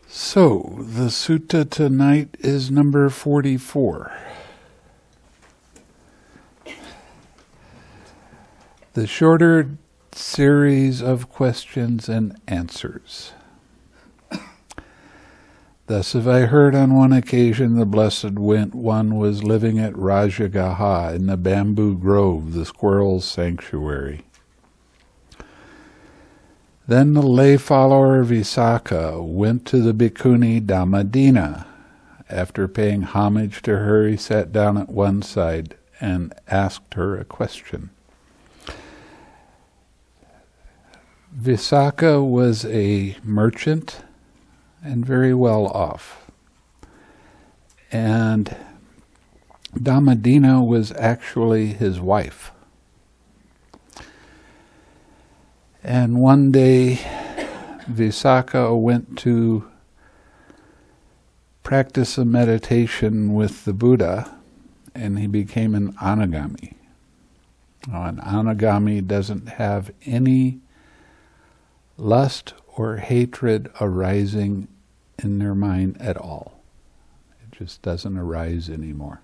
So, the sutta tonight is number 44. The shorter series of questions and answers. Thus have I heard on one occasion the Blessed One was living at Rajagaha in the bamboo grove, the squirrel's sanctuary. Then the lay follower Visākha went to the bhikkhuni Dhammadinnā. After paying homage to her, he sat down at one side and asked her a question. Visākha was a merchant and very well off. And Dhammadinnā was actually his wife. And one day, Visākha went to practice a meditation with the Buddha, and he became an anagami. Now, an anagami doesn't have any lust or hatred arising in their mind at all. It just doesn't arise anymore.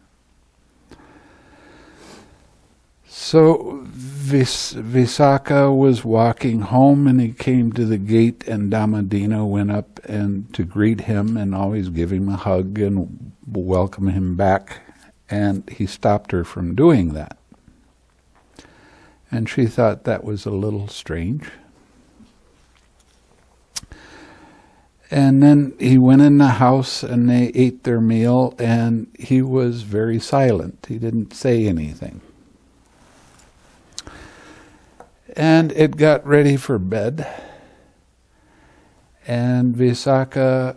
So Visākha was walking home, and he came to the gate, and Dhammadinnā went up and to greet him and always give him a hug and welcome him back, and he stopped her from doing that. And she thought that was a little strange. And then he went in the house and they ate their meal, and he was very silent. He didn't say anything. And it got ready for bed, and Visākha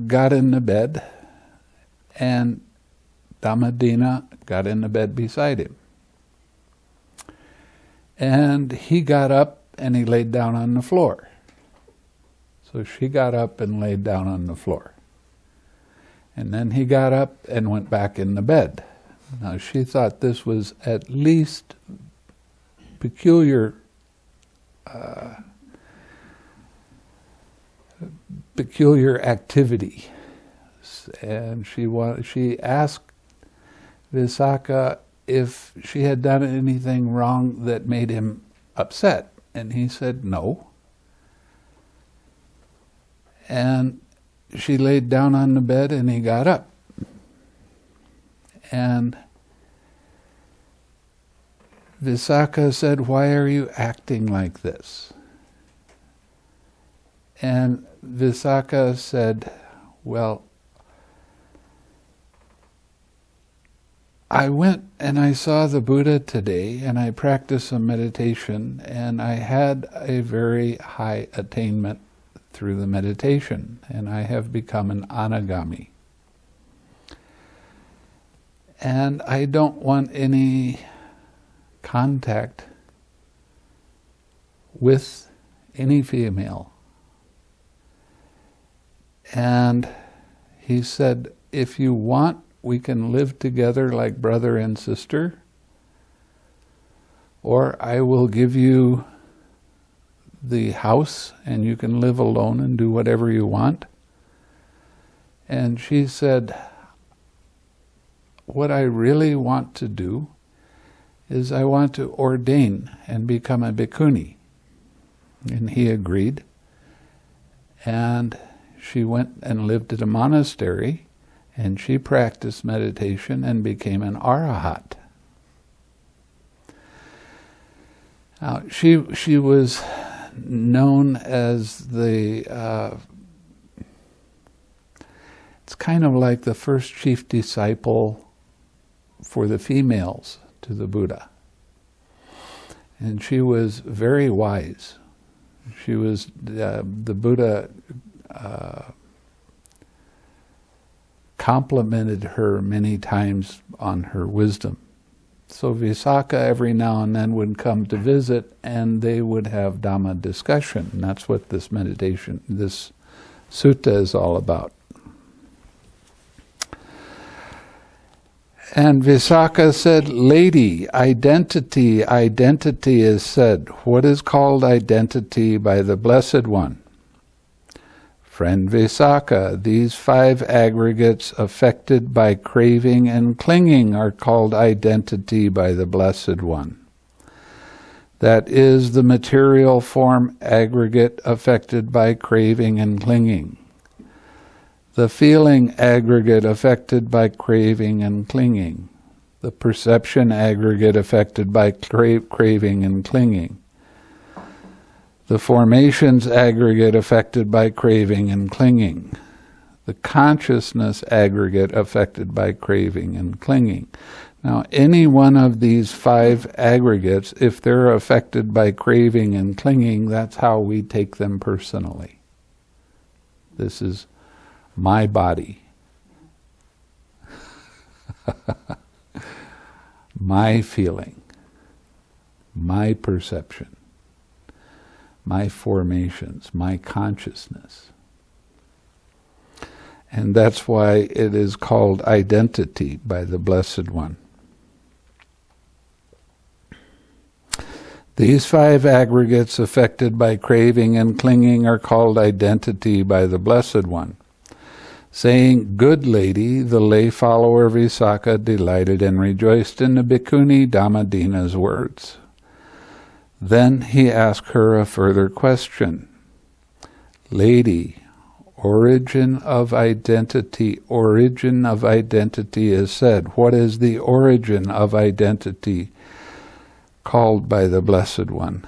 got in the bed, and Dhammadinnā got in the bed beside him. And he got up and he laid down on the floor. So she got up and laid down on the floor. And then he got up and went back in the bed. Now she thought this was at least peculiar activity. And she asked Visākha if she had done anything wrong that made him upset. And he said no. And she laid down on the bed and he got up. And Visākha said, "Why are you acting like this?" And Visākha said, "Well, I went and I saw the Buddha today, and I practiced some meditation, and I had a very high attainment through the meditation, and I have become an anagami. And I don't want any contact with any female." And he said, "If you want, we can live together like brother and sister, or I will give you the house and you can live alone and do whatever you want." And she said, "What I really want to do is I want to ordain and become a bhikkhuni." And he agreed. And she went and lived at a monastery, and she practiced meditation and became an arahat. Now, she was known as it's kind of like the first chief disciple for the females to the Buddha. And she was very wise. She was, the Buddha complimented her many times on her wisdom. So Visākha every now and then would come to visit, and they would have Dhamma discussion. And that's what this meditation, this sutta is all about. And Visākha said, "Lady, identity is said. What is called identity by the Blessed One?" Friend Visākha, these 5 aggregates affected by craving and clinging are called identity by the Blessed One. That is the material form aggregate affected by craving and clinging. The feeling aggregate affected by craving and clinging. The perception aggregate affected by craving and clinging. The formations aggregate affected by craving and clinging. The consciousness aggregate affected by craving and clinging. Now, any one of these 5 aggregates, if they're affected by craving and clinging, that's how we take them personally. This is my body, my feeling, my perception, my formations, my consciousness. And that's why it is called identity by the Blessed One. These 5 aggregates affected by craving and clinging are called identity by the Blessed One. Saying, "Good lady," the lay follower Visākha delighted and rejoiced in the bhikkhuni Dhammadinnā's words. Then he asked her a further question. "Lady, origin of identity is said. What is the origin of identity called by the Blessed One?"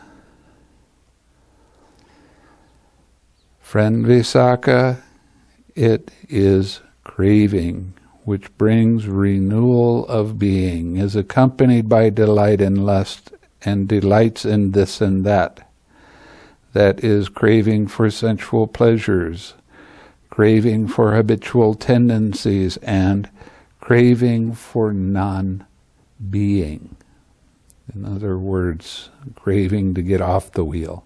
Friend Visākha, it is craving, which brings renewal of being, is accompanied by delight and lust, and delights in this and that. That is craving for sensual pleasures, craving for habitual tendencies, and craving for non-being. In other words, craving to get off the wheel.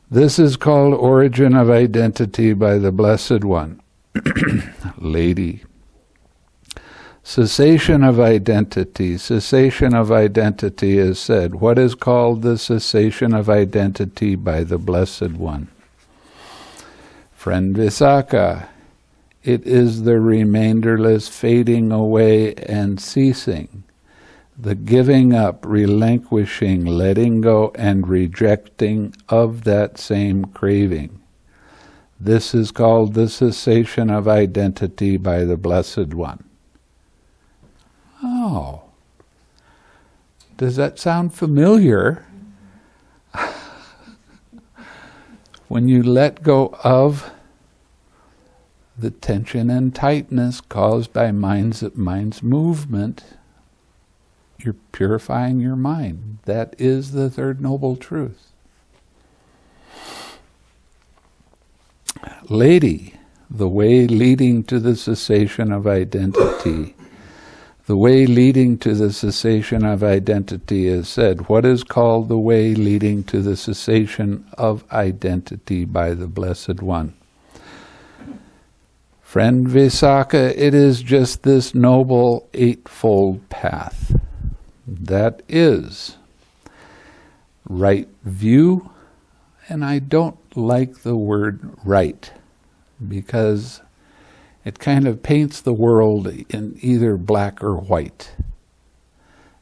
This is called origin of identity by the Blessed One. Lady. Cessation of identity is said. What is called the cessation of identity by the Blessed One? Friend Visākha, it is the remainderless fading away and ceasing, the giving up, relinquishing, letting go, and rejecting of that same craving. This is called the cessation of identity by the Blessed One. Oh, does that sound familiar? When you let go of the tension and tightness caused by mind's movement, you're purifying your mind. That is the third noble truth. Lady, the way leading to the cessation of identity. The way leading to the cessation of identity is said. What is called the way leading to the cessation of identity by the Blessed One? Friend Visākha, it is just this noble eightfold path. That is right view, and I don't like the word right, because it kind of paints the world in either black or white.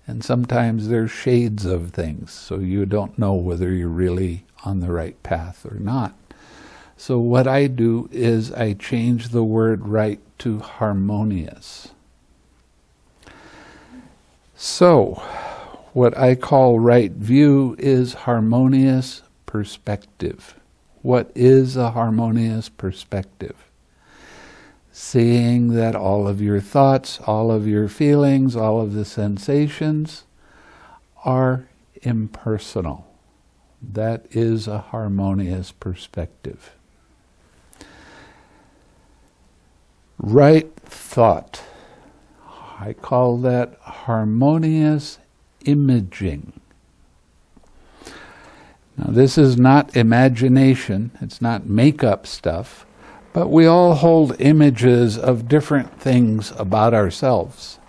And sometimes there's shades of things, so you don't know whether you're really on the right path or not. So what I do is I change the word right to harmonious. So what I call right view is harmonious perspective. What is a harmonious perspective? Seeing that all of your thoughts, all of your feelings, all of the sensations are impersonal. That is a harmonious perspective. Right thought. I call that harmonious imaging. Now this is not imagination, it's not make-up stuff, But we all hold images of different things about ourselves.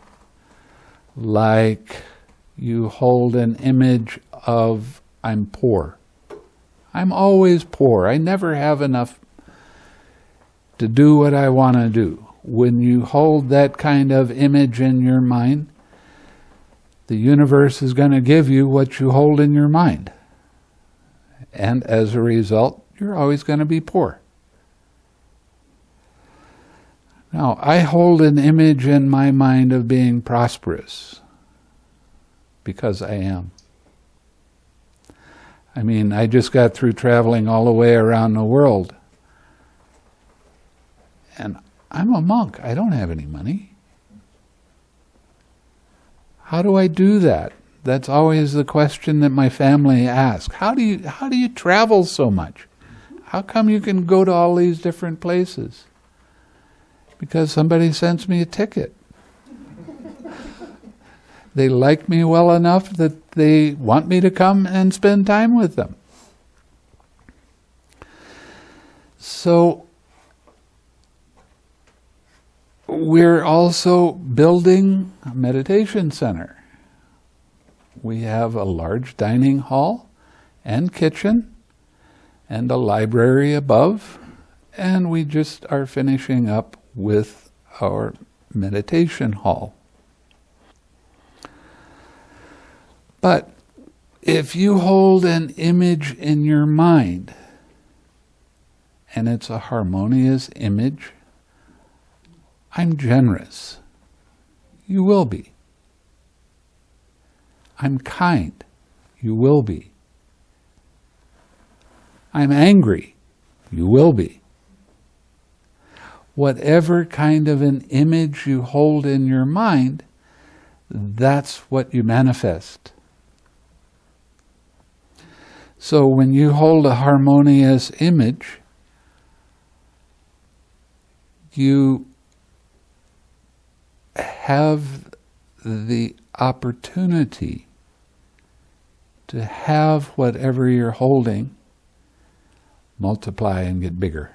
Like you hold an image of, I'm poor. I'm always poor. I never have enough to do what I want to do. When you hold that kind of image in your mind, the universe is going to give you what you hold in your mind. And as a result, you're always going to be poor. Now, I hold an image in my mind of being prosperous, because I am. I mean, I just got through traveling all the way around the world. And I'm a monk. I don't have any money. How do I do that? That's always the question that my family asks. How do you travel so much? How come you can go to all these different places? Because somebody sends me a ticket. They like me well enough that they want me to come and spend time with them. So we're also building a meditation center. We have a large dining hall and kitchen and a library above, and we just are finishing up with our meditation hall. But if you hold an image in your mind, and it's a harmonious image, I'm generous. You will be. I'm kind. You will be. I'm angry. You will be. Whatever kind of an image you hold in your mind, that's what you manifest. So when you hold a harmonious image, you have the opportunity to have whatever you're holding multiply and get bigger.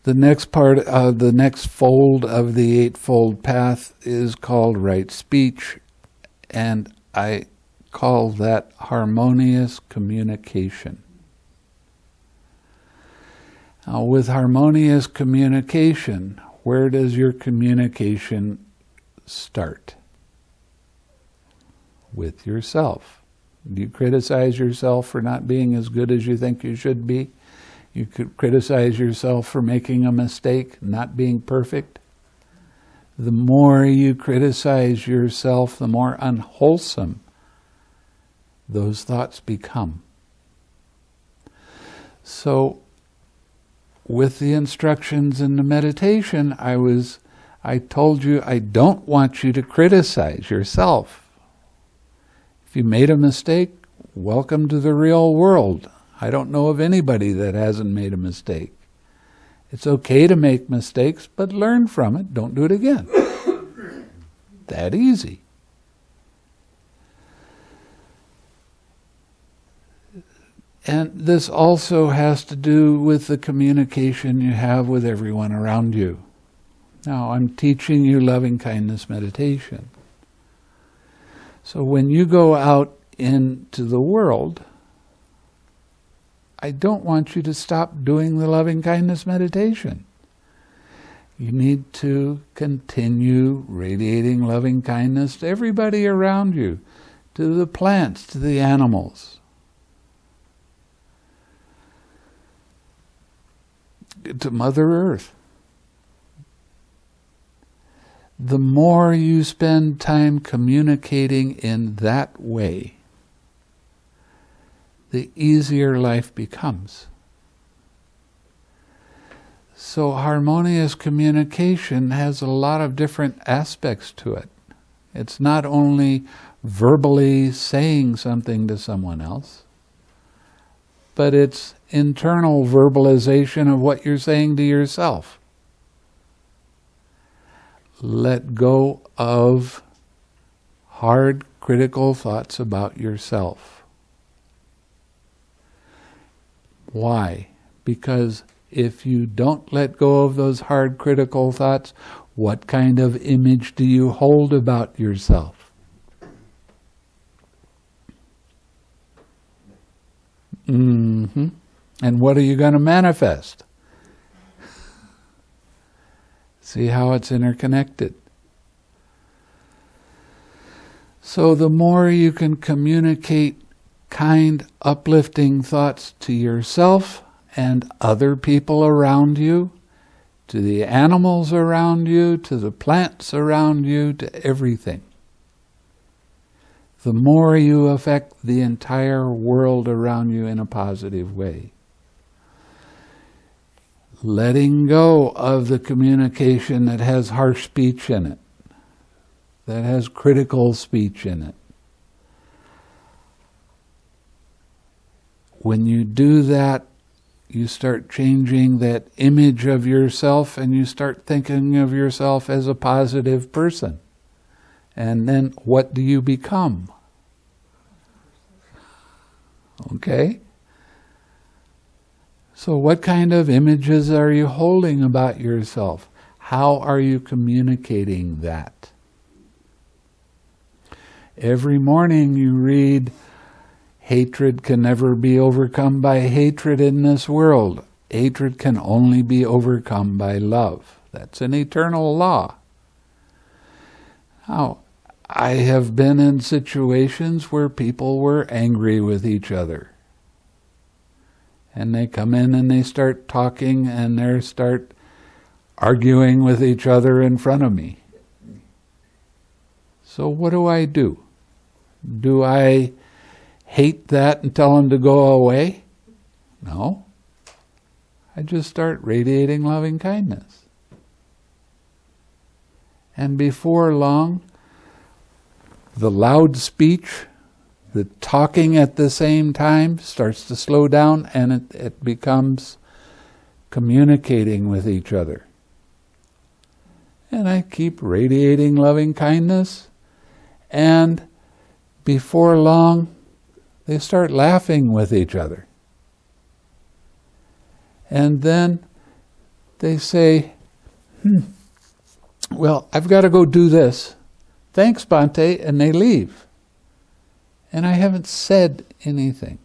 The next part, the next fold of the Eightfold Path is called right speech, and I call that harmonious communication. Now, with harmonious communication, where does your communication start? With yourself. Do you criticize yourself for not being as good as you think you should be? You could criticize yourself for making a mistake, not being perfect. The more you criticize yourself, the more unwholesome those thoughts become. So, with the instructions in the meditation, I told you I don't want you to criticize yourself. If you made a mistake, welcome to the real world. I don't know of anybody that hasn't made a mistake. It's okay to make mistakes, but learn from it. Don't do it again. That easy. And this also has to do with the communication you have with everyone around you. Now, I'm teaching you loving kindness meditation. So when you go out into the world, I don't want you to stop doing the loving kindness meditation. You need to continue radiating loving kindness to everybody around you, to the plants, to the animals, to Mother Earth. The more you spend time communicating in that way, the easier life becomes. So harmonious communication has a lot of different aspects to it. It's not only verbally saying something to someone else, but it's internal verbalization of what you're saying to yourself. Let go of hard, critical thoughts about yourself. Why? Because if you don't let go of those hard, critical thoughts, what kind of image do you hold about yourself? And what are you going to manifest? See how it's interconnected. So the more you can communicate kind, uplifting thoughts to yourself and other people around you, to the animals around you, to the plants around you, to everything, the more you affect the entire world around you in a positive way. Letting go of the communication that has harsh speech in it, that has critical speech in it. When you do that, you start changing that image of yourself and you start thinking of yourself as a positive person. And then what do you become? Okay? So what kind of images are you holding about yourself? How are you communicating that? Every morning you read, hatred can never be overcome by hatred in this world. Hatred can only be overcome by love. That's an eternal law. Now, I have been in situations where people were angry with each other. And they come in and they start talking and they start arguing with each other in front of me. So what do? Do I hate that and tell them to go away? No. I just start radiating loving kindness. And before long, the loud speech, the talking at the same time starts to slow down and it becomes communicating with each other. And I keep radiating loving kindness, and before long they start laughing with each other. And then they say, well, I've got to go do this. Thanks, Bhante, and they leave. And I haven't said anything.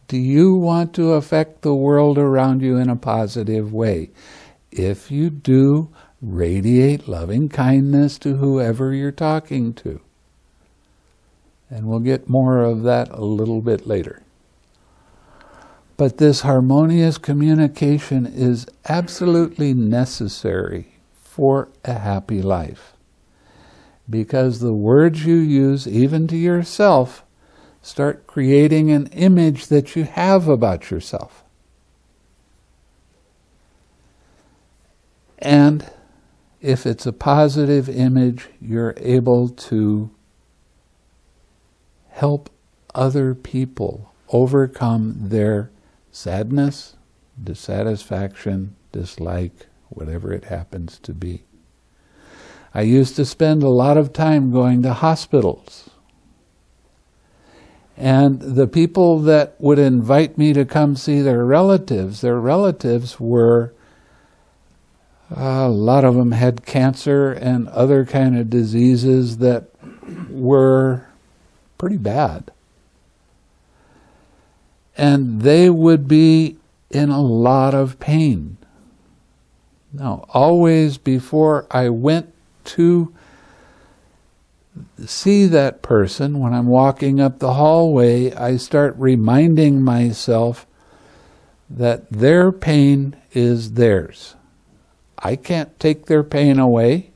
Do you want to affect the world around you in a positive way? If you do, radiate loving kindness to whoever you're talking to. And we'll get more of that a little bit later. But this harmonious communication is absolutely necessary for a happy life. Because the words you use, even to yourself, start creating an image that you have about yourself. And if it's a positive image, you're able to help other people overcome their sadness, dissatisfaction, dislike, whatever it happens to be. I used to spend a lot of time going to hospitals. And the people that would invite me to come see their relatives were, a lot of them had cancer and other kind of diseases that were pretty bad. And they would be in a lot of pain. Now, always before I went to see that person, when I'm walking up the hallway, I start reminding myself that their pain is theirs. I can't take their pain away.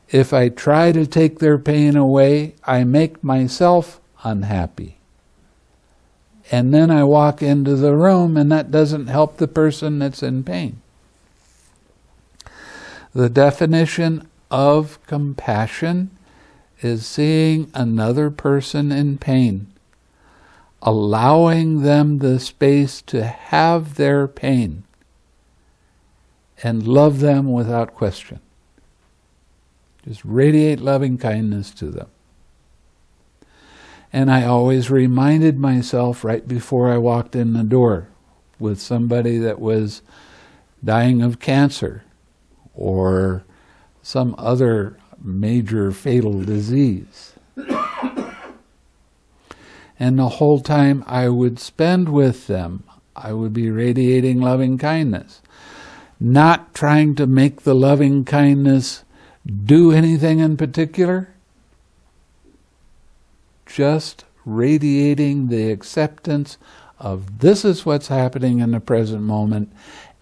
If I try to take their pain away, I make myself unhappy. And then I walk into the room and that doesn't help the person that's in pain. The definition of compassion is seeing another person in pain, allowing them the space to have their pain, and love them without question. Just radiate loving kindness to them. And I always reminded myself right before I walked in the door with somebody that was dying of cancer or some other major fatal disease. And the whole time I would spend with them, I would be radiating loving kindness. Not trying to make the loving kindness do anything in particular, just radiating the acceptance of this is what's happening in the present moment,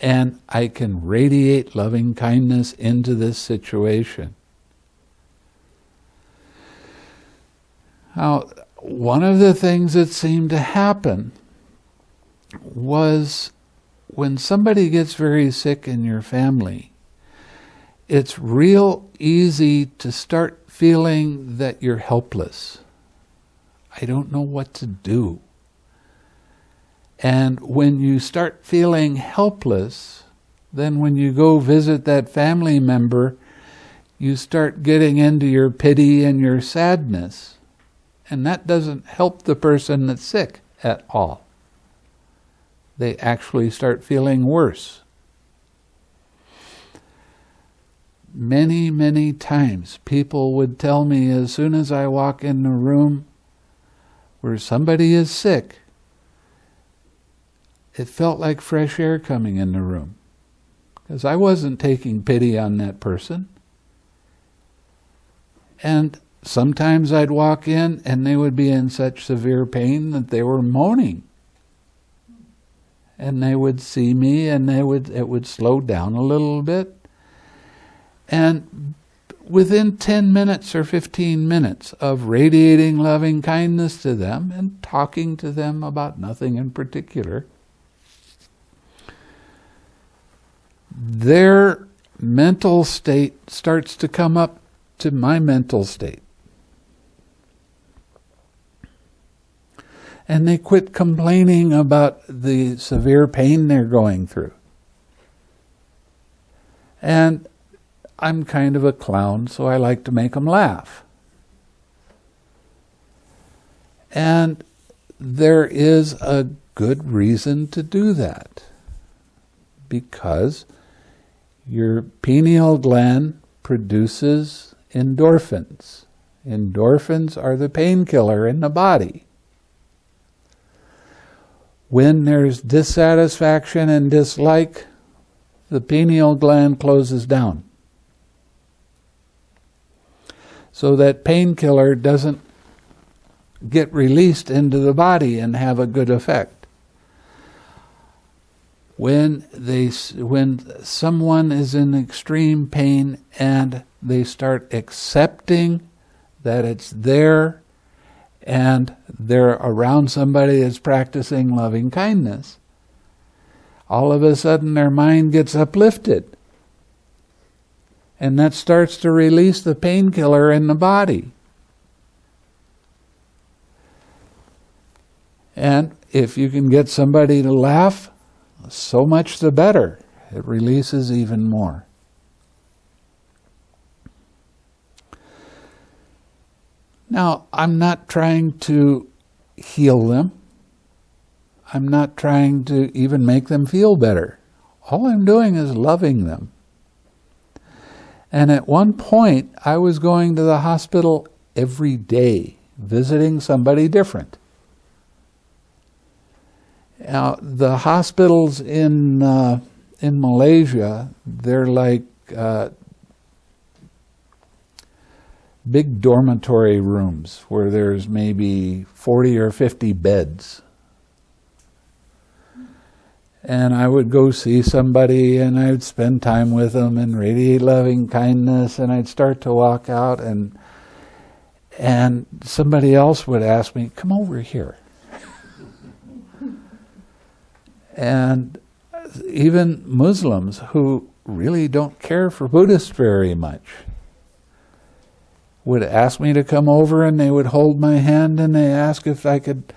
and I can radiate loving kindness into this situation. Now, one of the things that seemed to happen was when somebody gets very sick in your family, it's real easy to start feeling that you're helpless. I don't know what to do. And when you start feeling helpless, then when you go visit that family member, you start getting into your pity and your sadness. And that doesn't help the person that's sick at all. They actually start feeling worse. Many, many times people would tell me as soon as I walk in the room where somebody is sick, it felt like fresh air coming in the room. Because I wasn't taking pity on that person. And sometimes I'd walk in and they would be in such severe pain that they were moaning. And they would see me and it would slow down a little bit. And within 10 minutes or 15 minutes of radiating loving kindness to them and talking to them about nothing in particular, their mental state starts to come up to my mental state. And they quit complaining about the severe pain they're going through. And I'm kind of a clown, so I like to make them laugh. And there is a good reason to do that. Because your pineal gland produces endorphins. Endorphins are the painkiller in the body. When there's dissatisfaction and dislike, the pineal gland closes down. So that painkiller doesn't get released into the body and have a good effect. When someone is in extreme pain and they start accepting that it's there and they're around somebody that's practicing loving kindness, all of a sudden their mind gets uplifted. And that starts to release the painkiller in the body. And if you can get somebody to laugh, so much the better. It releases even more. Now, I'm not trying to heal them. I'm not trying to even make them feel better. All I'm doing is loving them. And at one point, I was going to the hospital every day, visiting somebody different. Now, the hospitals in Malaysia, they're like big dormitory rooms where there's maybe 40 or 50 beds. And I would go see somebody and I'd spend time with them and radiate loving kindness, and I'd start to walk out and somebody else would ask me, "Come over here." And even Muslims who really don't care for Buddhists very much would ask me to come over, and they would hold my hand and they ask if I could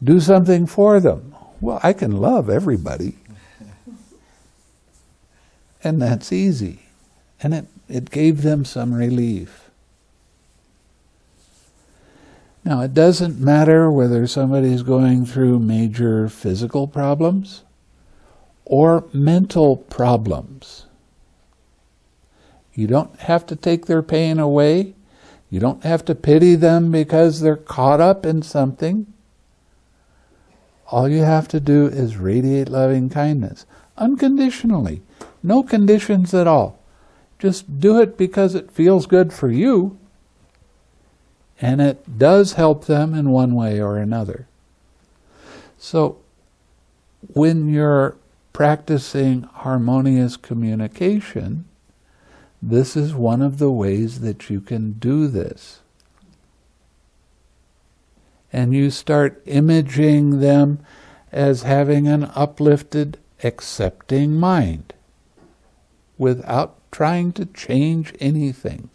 do something for them. Well, I can love everybody. And that's easy. And it it gave them some relief. Now, it doesn't matter whether somebody's going through major physical problems or mental problems. You don't have to take their pain away. You don't have to pity them because they're caught up in something. All you have to do is radiate loving kindness, unconditionally, no conditions at all. Just do it because it feels good for you, and it does help them in one way or another. So, when you're practicing harmonious communication, this is one of the ways that you can do this. And you start imaging them as having an uplifted, accepting mind without trying to change anything.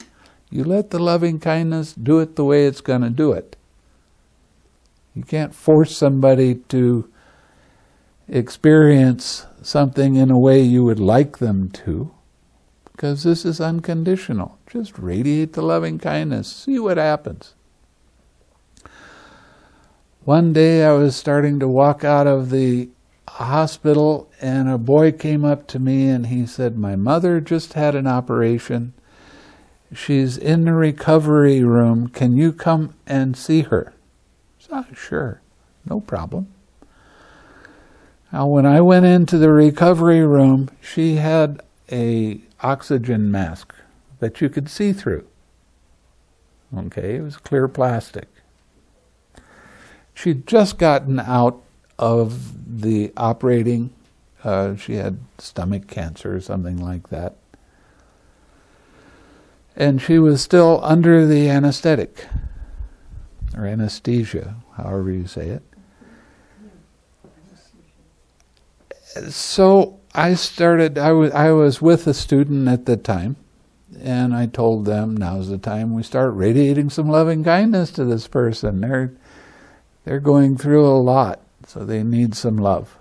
You let the loving kindness do it the way it's going to do it. You can't force somebody to experience something in a way you would like them to, because this is unconditional. Just radiate the loving kindness. See what happens. One day I was starting to walk out of the hospital, and a boy came up to me and he said, "My mother just had an operation. She's in the recovery room. Can you come and see her?" I said, "Sure, no problem." Now, when I went into the recovery room, she had a oxygen mask that you could see through. Okay, it was clear plastic. She'd just gotten out of the operating. She had stomach cancer or something like that. And she was still under the anesthetic, or anesthesia, however you say it. So I was with a student at the time, and I told them, now's the time we start radiating some loving kindness to this person. They're going through a lot, so they need some love.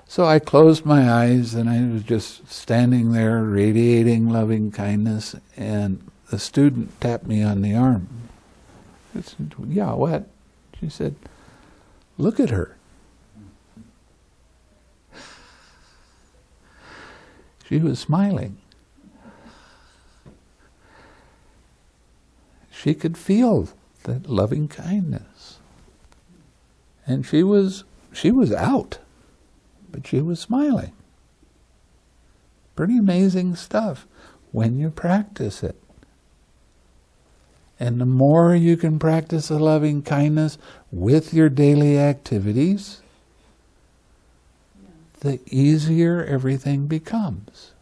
So I closed my eyes, and I was just standing there radiating loving kindness, and the student tapped me on the arm. I said, "Yeah, what?" She said, "Look at her." She was smiling. She could feel that loving kindness. And she was out, but she was smiling. Pretty amazing stuff when you practice it. And the more you can practice a loving kindness with your daily activities, the easier everything becomes.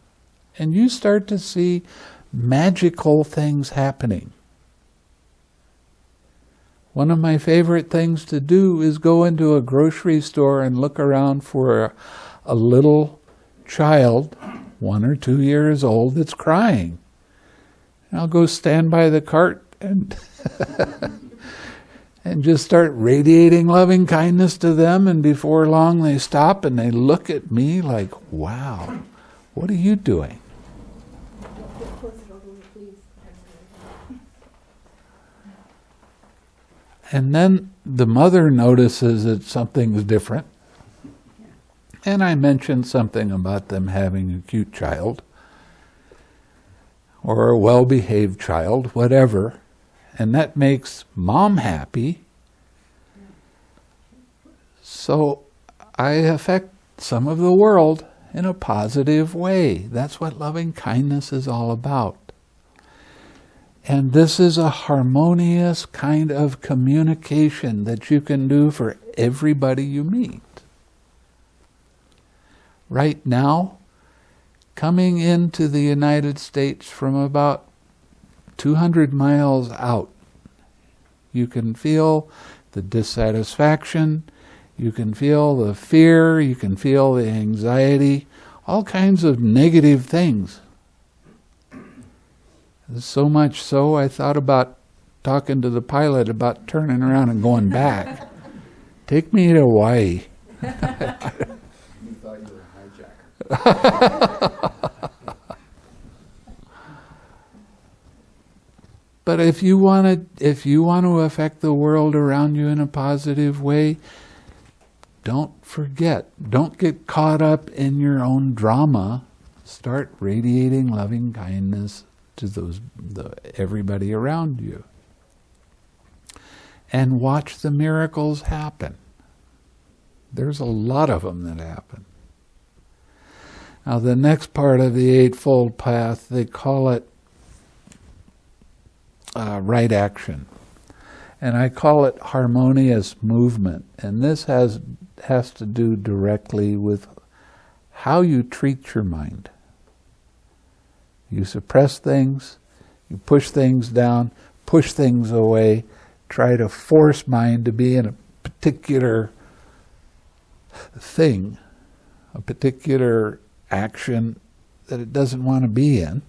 And you start to see magical things happening. One of my favorite things to do is go into a grocery store and look around for a little child, 1 or 2 years old, that's crying. And I'll go stand by the cart and and just start radiating loving kindness to them, and before long they stop and they look at me like, "Wow, what are you doing?" And then the mother notices that something's different. And I mentioned something about them having a cute child, or a well-behaved child, whatever. And that makes mom happy. So I affect some of the world in a positive way. That's what loving kindness is all about. And this is a harmonious kind of communication that you can do for everybody you meet. Right now, coming into the United States from about 200 miles out, you can feel the dissatisfaction, you can feel the fear, you can feel the anxiety, all kinds of negative things. So much so, I thought about talking to the pilot about turning around and going back. Take me to Hawaii. You thought you were a hijacker. But if you want to affect the world around you in a positive way, don't forget, don't get caught up in your own drama. Start radiating loving kindness to everybody around you. And watch the miracles happen. There's a lot of them that happen. Now the next part of the Eightfold Path, they call it right action. And I call it harmonious movement. And this has to do directly with how you treat your mind. You suppress things, you push things down, push things away, try to force mind to be in a particular thing, a particular action that it doesn't want to be in.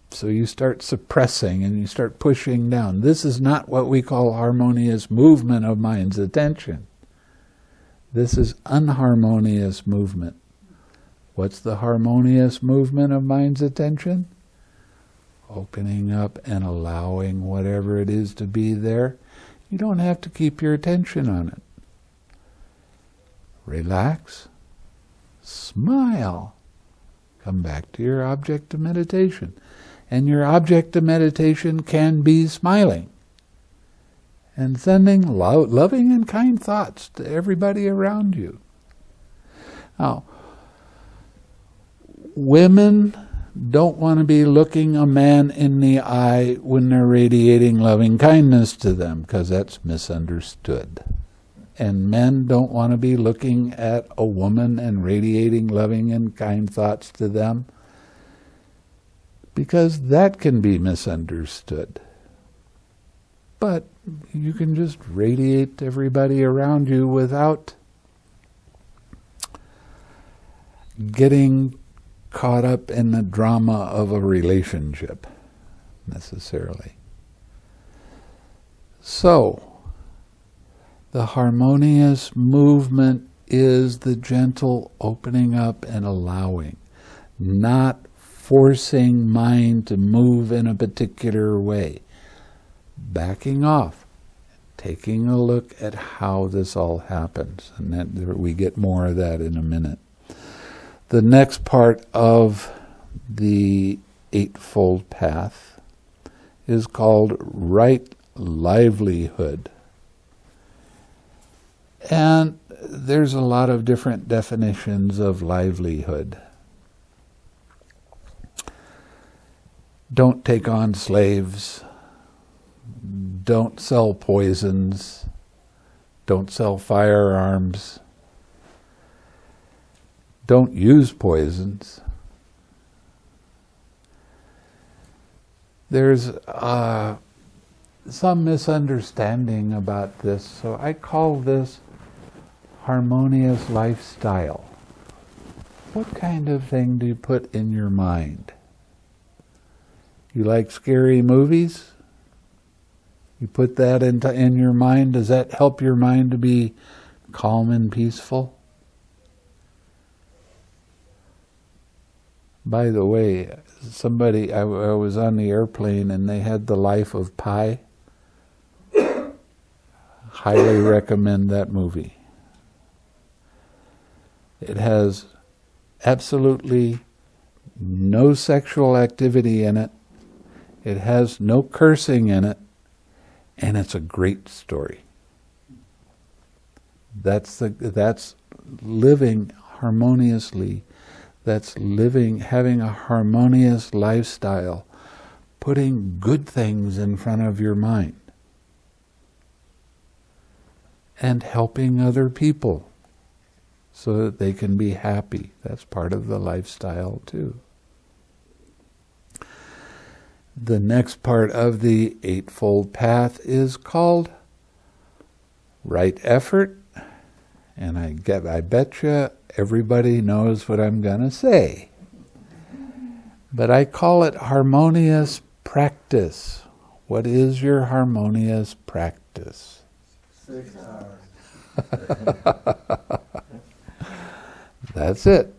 So you start suppressing and you start pushing down. This is not what we call harmonious movement of mind's attention. This is unharmonious movement. What's the harmonious movement of mind's attention? Opening up and allowing whatever it is to be there. You don't have to keep your attention on it. Relax. Smile. Come back to your object of meditation. And your object of meditation can be smiling and sending loving and kind thoughts to everybody around you. Now, women don't want to be looking a man in the eye when they're radiating loving kindness to them, because that's misunderstood. And men don't want to be looking at a woman and radiating loving and kind thoughts to them, because that can be misunderstood. But you can just radiate to everybody around you without getting caught up in the drama of a relationship, necessarily. So, the harmonious movement is the gentle opening up and allowing, not forcing mind to move in a particular way. Backing off, taking a look at how this all happens. And that we get more of that in a minute. The next part of the Eightfold Path is called right livelihood. And there's a lot of different definitions of livelihood. Don't take on slaves. Don't sell poisons. Don't sell firearms. Don't use poisons. There's some misunderstanding about this, so I call this harmonious lifestyle. What kind of thing do you put in your mind? You like scary movies? You put that in your mind. Does that help your mind to be calm and peaceful? By the way, I was on the airplane and they had The Life of Pi. Highly recommend that movie. It has absolutely no sexual activity in it. It has no cursing in it. And it's a great story. That's living harmoniously. That's having a harmonious lifestyle, putting good things in front of your mind, and helping other people so that they can be happy. That's part of the lifestyle too. The next part of the Eightfold Path is called right effort, and I bet you everybody knows what I'm going to say. But I call it harmonious practice. What is your harmonious practice? 6 hours. That's it.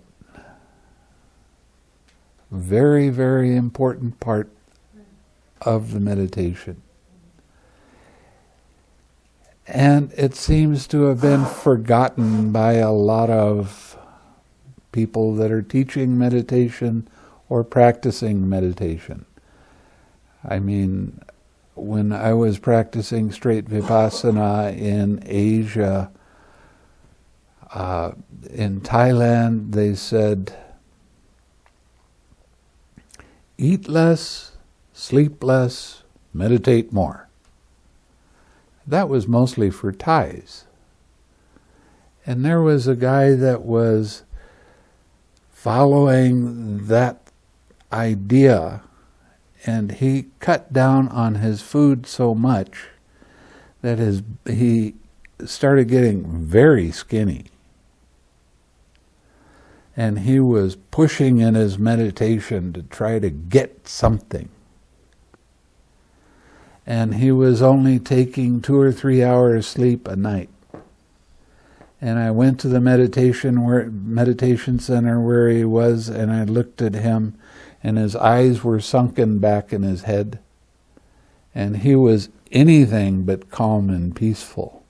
Very, very important part of the meditation. And it seems to have been forgotten by a lot of people that are teaching meditation or practicing meditation. I mean, when I was practicing straight vipassana in Asia, in Thailand, they said, eat less, sleep less, meditate more. That was mostly for Thais. And there was a guy that was following that idea, and he cut down on his food so much that he started getting very skinny. And he was pushing in his meditation to try to get something. And he was only taking 2 or 3 hours sleep a night. And I went to the meditation center where he was, and I looked at him, and his eyes were sunken back in his head. And he was anything but calm and peaceful.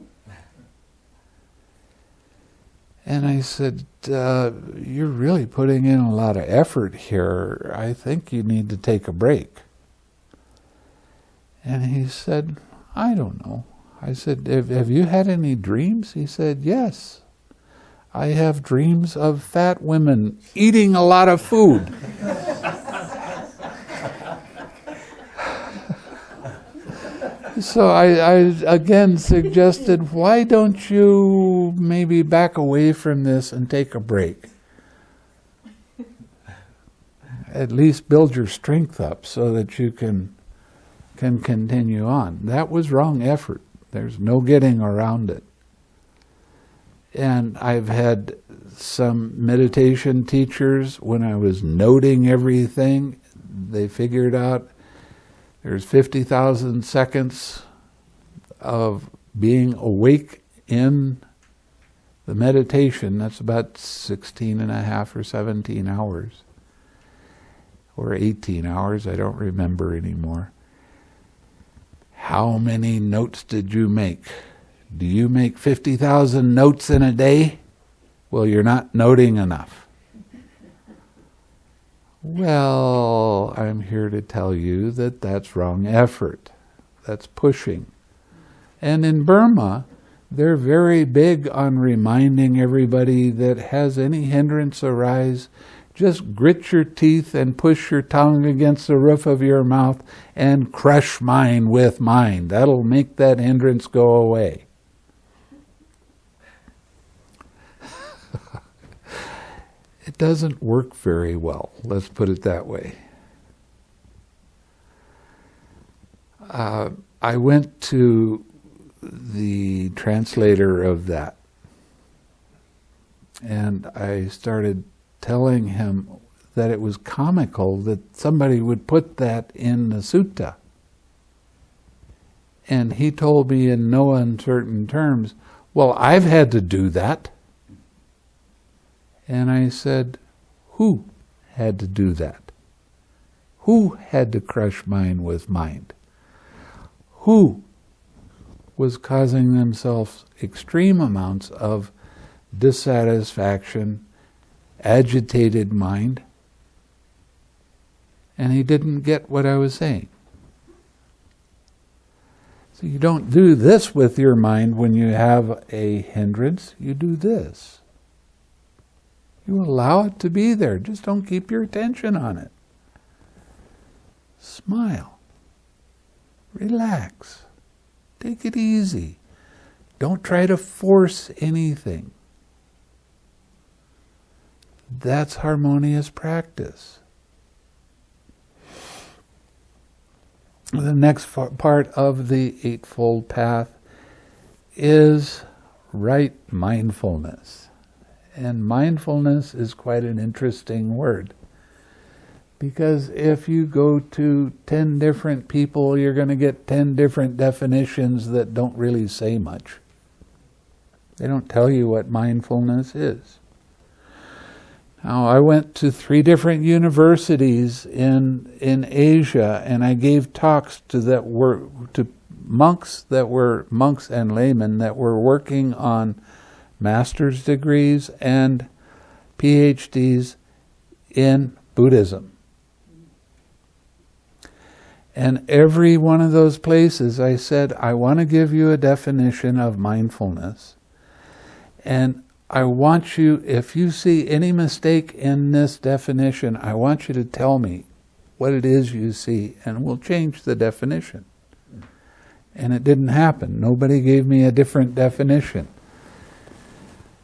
And I said, you're really putting in a lot of effort here. I think you need to take a break. And he said, I don't know. I said, have you had any dreams? He said, yes. I have dreams of fat women eating a lot of food. So I again suggested, why don't you maybe back away from this and take a break? At least build your strength up so that you can continue on. That was wrong effort. There's no getting around it. And I've had some meditation teachers, when I was noting everything, they figured out there's 50,000 seconds of being awake in the meditation. That's about 16 and a half or 17 hours. Or 18 hours, I don't remember anymore. How many notes did you make? Do you make 50,000 notes in a day? Well, you're not noting enough. Well, I'm here to tell you that that's wrong effort. That's pushing. And in Burma, they're very big on reminding everybody that has any hindrance arise, just grit your teeth and push your tongue against the roof of your mouth and crush mind with mind. That'll make that hindrance go away. It doesn't work very well, let's put it that way. I went to the translator of that, and I started telling him that it was comical that somebody would put that in the sutta. And he told me in no uncertain terms, well, I've had to do that. And I said, who had to do that? Who had to crush mind with mind? Who was causing themselves extreme amounts of dissatisfaction, agitated mind? And he didn't get what I was saying. So you don't do this with your mind when you have a hindrance, you do this. You allow it to be there. Just don't keep your attention on it. Smile. Relax. Take it easy. Don't try to force anything. That's harmonious practice. The next part of the Eightfold Path is right mindfulness. And mindfulness is quite an interesting word. Because if you go to 10 different people, you're going to get 10 different definitions that don't really say much. They don't tell you what mindfulness is. Now, I went to 3 different universities in Asia, and I gave talks to monks and laymen that were working on master's degrees and PhDs in Buddhism. And every one of those places I said, I want to give you a definition of mindfulness. And I want you, if you see any mistake in this definition, I want you to tell me what it is you see, and we'll change the definition. And it didn't happen. Nobody gave me a different definition.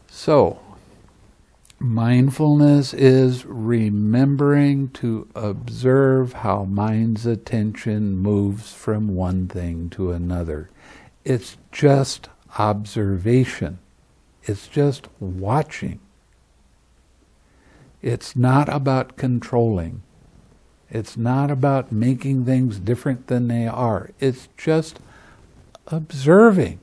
So, mindfulness is remembering to observe how mind's attention moves from one thing to another. It's just observation. It's just watching. It's not about controlling. It's not about making things different than they are. It's just observing.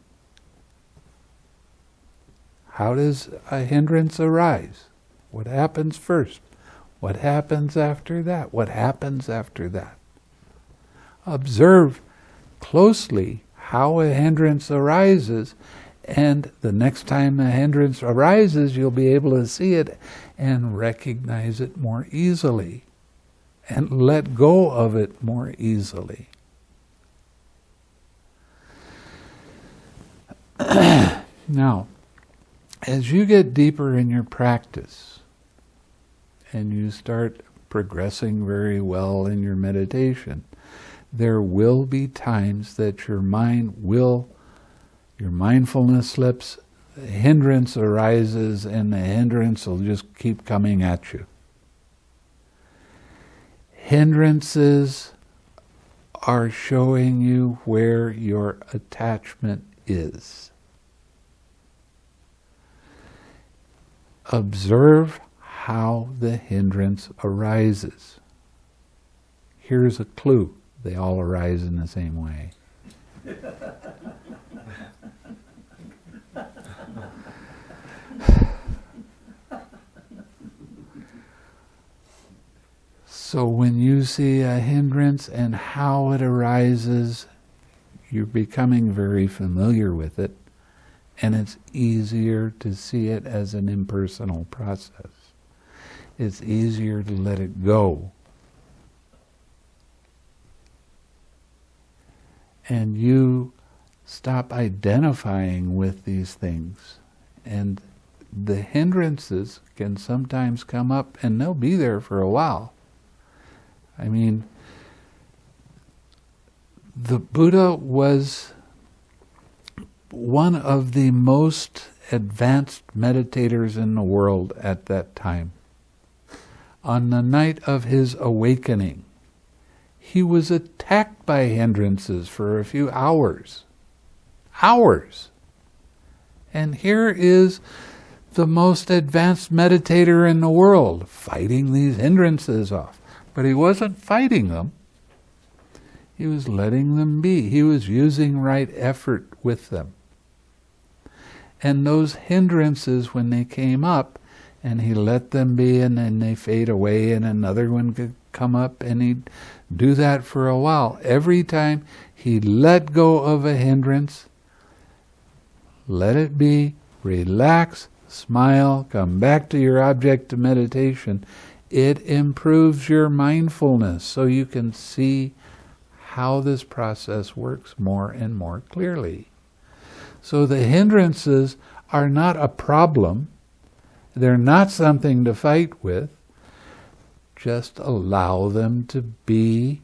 How does a hindrance arise? What happens first? What happens after that? What happens after that? Observe closely how a hindrance arises, and the next time a hindrance arises, you'll be able to see it and recognize it more easily and let go of it more easily. Now, as you get deeper in your practice and you start progressing very well in your meditation, there will be times that your mindfulness slips, a hindrance arises, and the hindrance will just keep coming at you. Hindrances are showing you where your attachment is. Observe how the hindrance arises. Here's a clue. They all arise in the same way. So when you see a hindrance and how it arises, you're becoming very familiar with it, and it's easier to see it as an impersonal process. It's easier to let it go. And you stop identifying with these things. And the hindrances can sometimes come up, and they'll be there for a while. I mean, the Buddha was one of the most advanced meditators in the world at that time. On the night of his awakening, he was attacked by hindrances for a few hours. Hours! And here is the most advanced meditator in the world fighting these hindrances off. But he wasn't fighting them. He was letting them be. He was using right effort with them. And those hindrances, when they came up, and he let them be, and then they fade away, and another one could come up, and he'd do that for a while. Every time he let go of a hindrance, let it be, relax, smile, come back to your object of meditation. It improves your mindfulness so you can see how this process works more and more clearly. So the hindrances are not a problem. They're not something to fight with. Just allow them to be,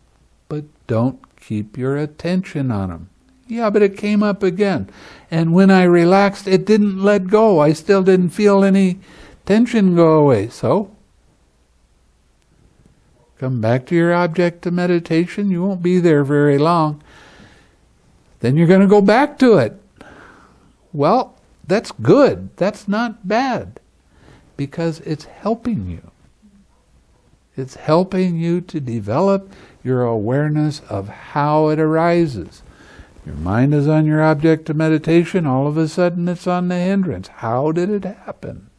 but don't keep your attention on them. Yeah, but it came up again. And when I relaxed, it didn't let go. I still didn't feel any tension go away. So, come back to your object of meditation. You won't be there very long. Then you're going to go back to it. Well, that's good. That's not bad. Because it's helping you. It's helping you to develop your awareness of how it arises. Your mind is on your object of meditation, all of a sudden it's on the hindrance. How did it happen?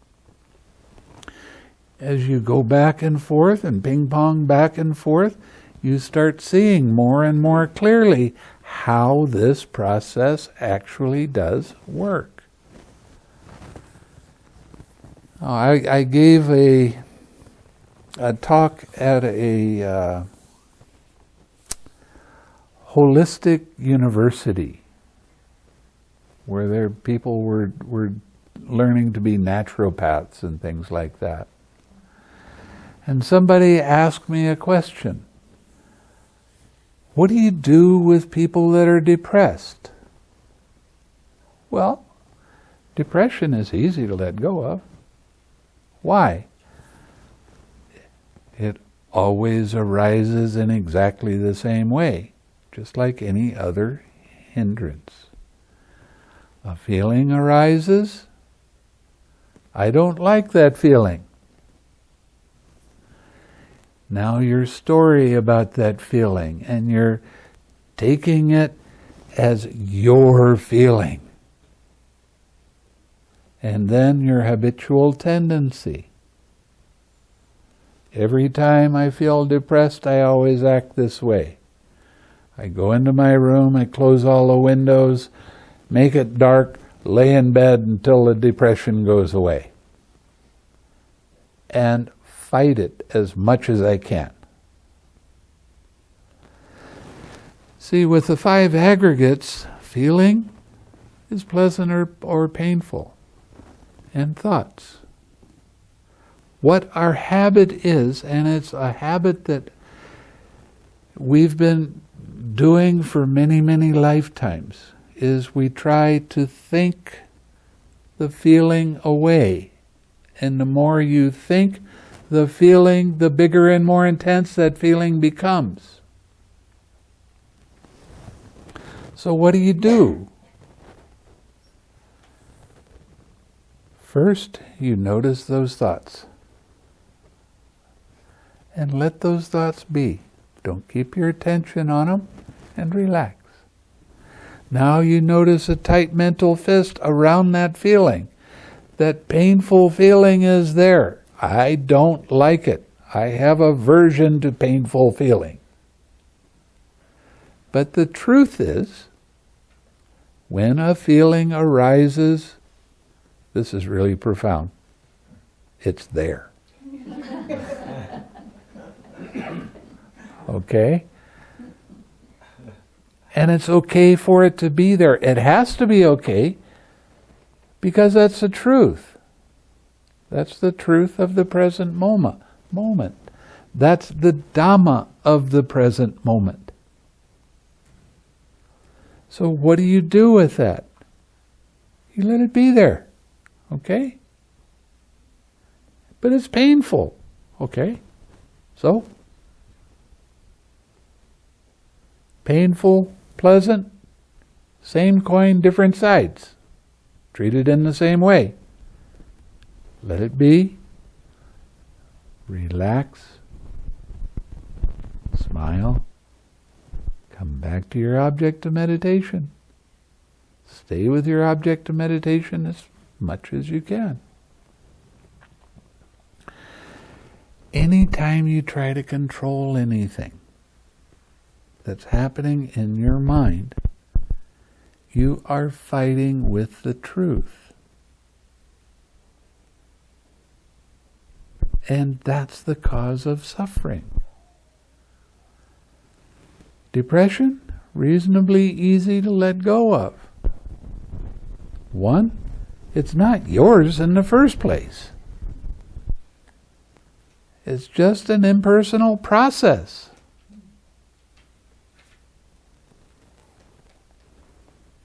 as you go back and forth and ping pong back and forth, you start seeing more and more clearly how this process actually does work. I gave a talk at a holistic university where people were learning to be naturopaths and things like that. And somebody asked me a question. What do you do with people that are depressed? Well, depression is easy to let go of. Why? It always arises in exactly the same way, just like any other hindrance. A feeling arises. I don't like that feeling. Now your story about that feeling, and you're taking it as your feeling. And then your habitual tendency. Every time I feel depressed, I always act this way. I go into my room, I close all the windows, make it dark, lay in bed until the depression goes away. And fight it as much as I can. See, with the 5 aggregates, feeling is pleasant or painful, and thoughts. What our habit is, and it's a habit that we've been doing for many, many lifetimes, is we try to think the feeling away. And the more you think the feeling, the bigger and more intense that feeling becomes. So what do? First, you notice those thoughts. And let those thoughts be. Don't keep your attention on them, and relax. Now you notice a tight mental fist around that feeling. That painful feeling is there. I don't like it. I have aversion to painful feeling. But the truth is, when a feeling arises, this is really profound, it's there. Okay? And it's okay for it to be there. It has to be okay, because that's the truth. That's the truth of the present moment. That's the Dhamma of the present moment. So what do you do with that? You let it be there. Okay? But it's painful. Okay? So? Painful, pleasant, same coin, different sides. Treated in the same way. Let it be. Relax. Smile. Come back to your object of meditation. Stay with your object of meditation as much as you can. Anytime you try to control anything that's happening in your mind, you are fighting with the truth. And that's the cause of suffering. Depression, reasonably easy to let go of. 1, it's not yours in the first place. It's just an impersonal process.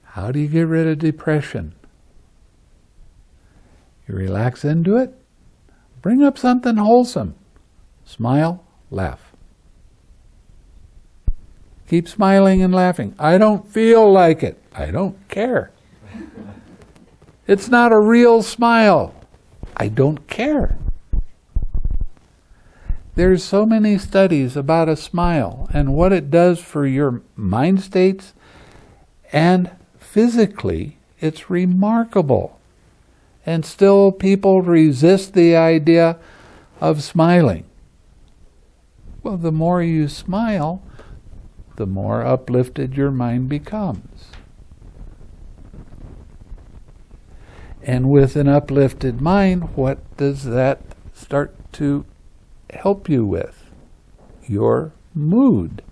How do you get rid of depression? You relax into it. Bring up something wholesome. Smile, laugh. Keep smiling and laughing. I don't feel like it. I don't care. It's not a real smile. I don't care. There's so many studies about a smile and what it does for your mind states, and physically it's remarkable. And still people resist the idea, of smiling. Well, the more you smile, the more uplifted your mind becomes. And with an uplifted mind, what does that start to help you with? Your mood.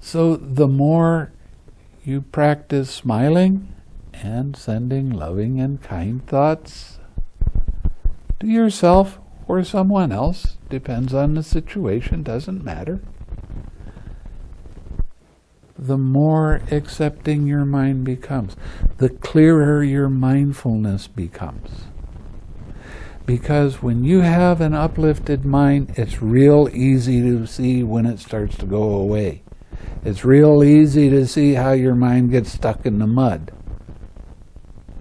So the more you practice smiling and sending loving and kind thoughts to yourself or someone else, depends on the situation, doesn't matter, the more accepting your mind becomes, the clearer your mindfulness becomes. Because when you have an uplifted mind, it's real easy to see when it starts to go away. It's real easy to see how your mind gets stuck in the mud.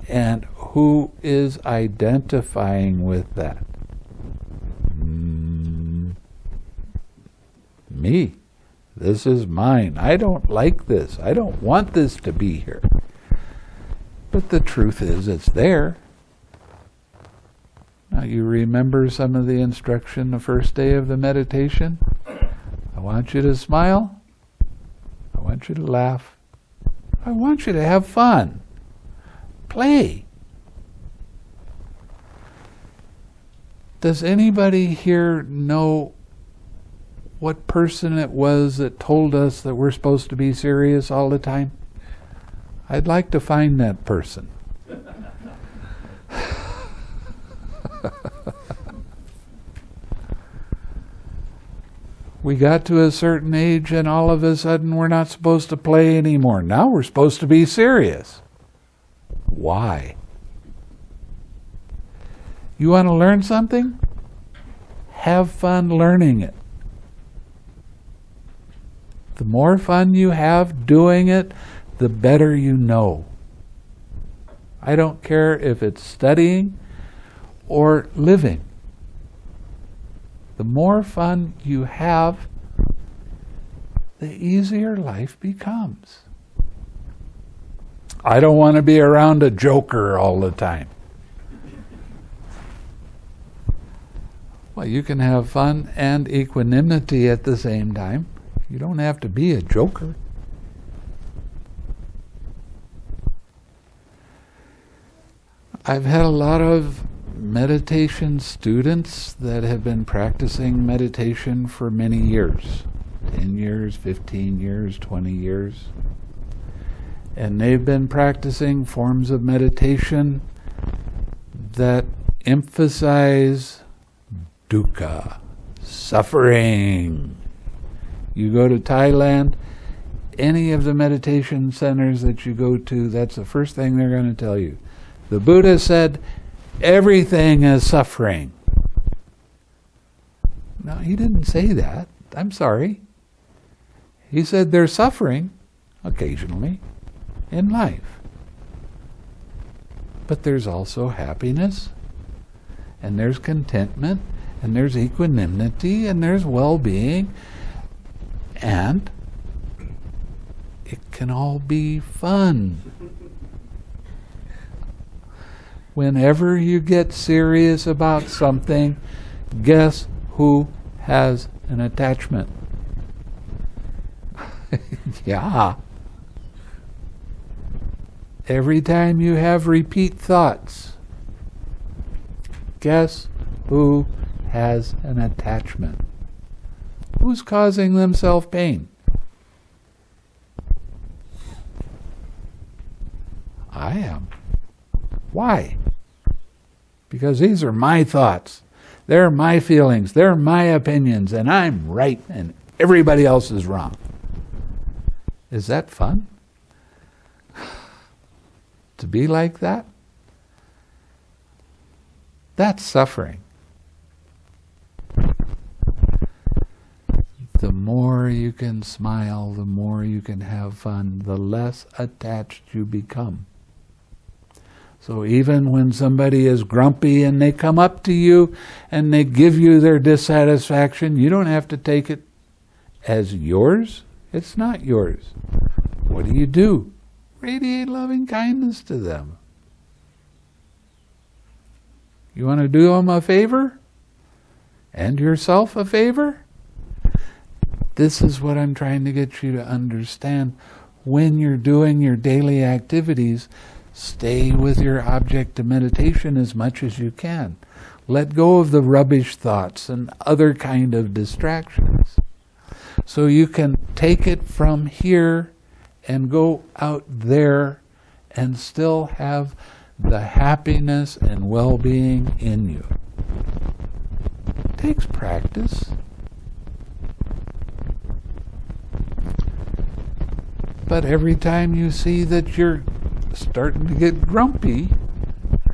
And who is identifying with that? Me. This is mine. I don't like this. I don't want this to be here. But the truth is, it's there. Now, you remember some of the instruction the first day of the meditation? I want you to smile. I want you to laugh. I want you to have fun. Play. Does anybody here know what person it was that told us that we're supposed to be serious all the time? I'd like to find that person. We got to a certain age and all of a sudden we're not supposed to play anymore. Now we're supposed to be serious. Why? You want to learn something? Have fun learning it. The more fun you have doing it, the better you know. I don't care if it's studying or living. The more fun you have, the easier life becomes. I don't want to be around a joker all the time. Well, you can have fun and equanimity at the same time. You don't have to be a joker. I've had a lot of meditation students that have been practicing meditation for many years. 10 years, 15 years, 20 years. And they've been practicing forms of meditation that emphasize dukkha, suffering. You go to Thailand, any of the meditation centers that you go to, that's the first thing they're going to tell you. The Buddha said, everything is suffering. No, he didn't say that. I'm sorry. He said there's suffering occasionally in life. But there's also happiness, and there's contentment, and there's equanimity, and there's well-being, and it can all be fun. Whenever you get serious about something, guess who has an attachment? Yeah. Every time you have repeat thoughts, guess who has an attachment? Who's causing themselves pain? I am. Why? Because these are my thoughts. They're my feelings. They're my opinions. And I'm right and everybody else is wrong. Is that fun? To be like that? That's suffering. The more you can smile, the more you can have fun, the less attached you become. So even when somebody is grumpy and they come up to you and they give you their dissatisfaction, you don't have to take it as yours. It's not yours. What do? Radiate loving kindness to them. You want to do them a favor? And yourself a favor? This is what I'm trying to get you to understand. When you're doing your daily activities, stay with your object of meditation as much as you can. Let go of the rubbish thoughts and other kind of distractions. So you can take it from here and go out there and still have the happiness and well-being in you. It takes practice. But every time you see that you're starting to get grumpy,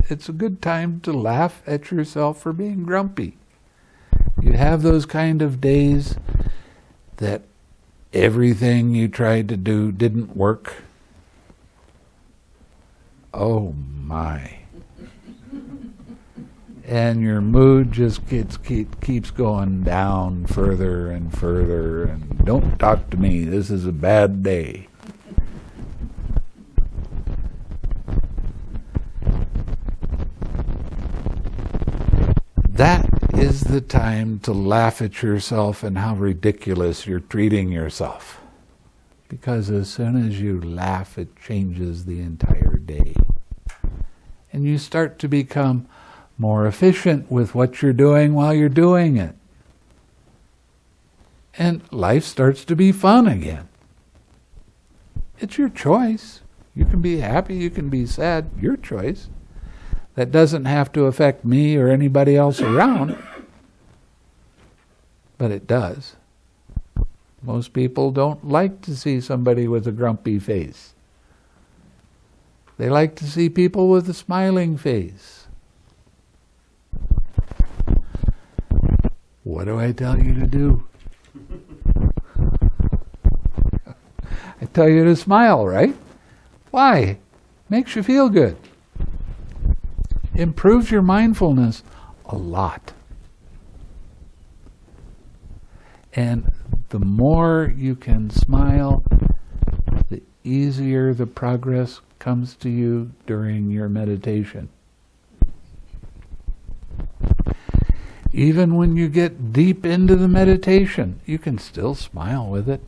it's a good time to laugh at yourself for being grumpy. You have those kind of days that everything you tried to do didn't work. Oh my. And your mood just keeps going down further and further, and don't talk to me, this is a bad day. That is the time to laugh at yourself and how ridiculous you're treating yourself. Because as soon as you laugh, it changes the entire day. And you start to become more efficient with what you're doing while you're doing it. And life starts to be fun again. It's your choice. You can be happy, you can be sad, your choice. That doesn't have to affect me or anybody else around, but it does. Most people don't like to see somebody with a grumpy face. They like to see people with a smiling face. What do I tell you to do? I tell you to smile, right? Why? Makes you feel good. Improves your mindfulness a lot. And the more you can smile, the easier the progress comes to you during your meditation. Even when you get deep into the meditation, you can still smile with it.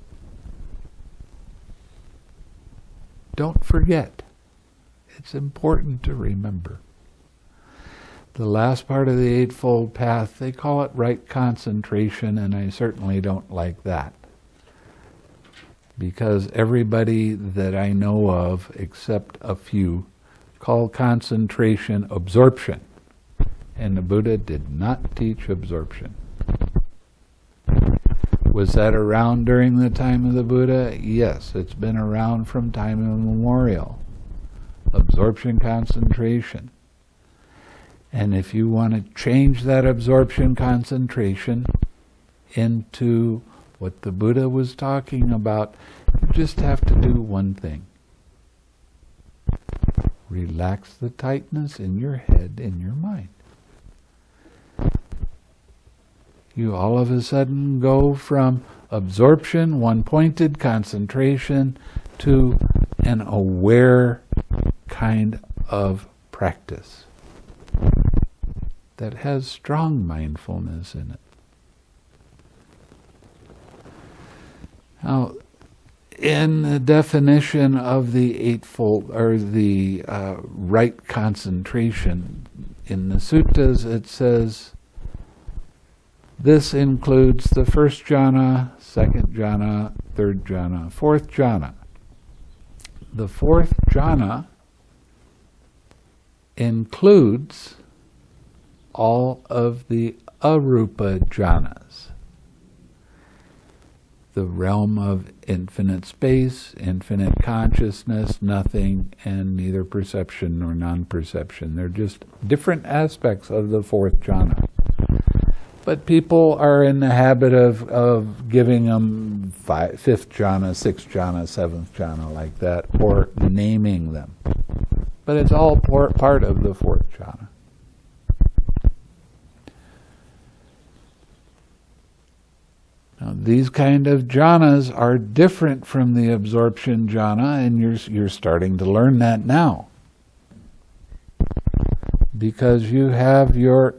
Don't forget. It's important to remember. The last part of the Eightfold Path, they call it right concentration, and I certainly don't like that. Because everybody that I know of, except a few, call concentration absorption. And the Buddha did not teach absorption. Was that around during the time of the Buddha? Yes, it's been around from time immemorial. Absorption, concentration. And if you want to change that absorption concentration into what the Buddha was talking about, you just have to do one thing. Relax the tightness in your head, in your mind. You all of a sudden go from absorption, one-pointed concentration, to an aware kind of practice that has strong mindfulness in it. Now, in the definition of the Eightfold, or the right concentration, in the suttas it says, this includes the first jhana, second jhana, third jhana, fourth jhana. The fourth jhana includes all of the arupa jhanas. The realm of infinite space, infinite consciousness, nothing, and neither perception nor non-perception. They're just different aspects of the fourth jhana. But people are in the habit of giving them fifth jhana, sixth jhana, seventh jhana, like that, or naming them. But it's all part of the fourth jhana. Now, these kind of jhanas are different from the absorption jhana, and you're starting to learn that now. because you have your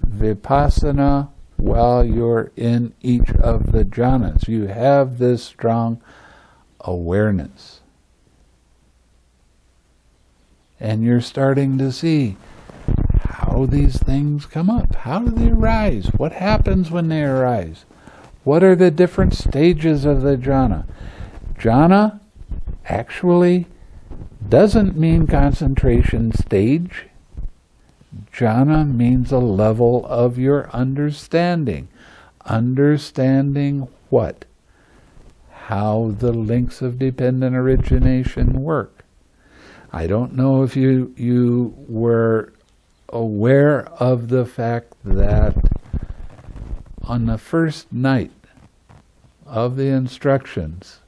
vipassana while you're in each of the jhanas. You have this strong awareness. And you're starting to see how these things come up. How do they arise? What happens when they arise? What are the different stages of the jhana? Jhana actually doesn't mean concentration stage. Jhana means a level of your understanding. Understanding what? How the links of dependent origination work. I don't know if you were aware of the fact that on the first night of the instructions,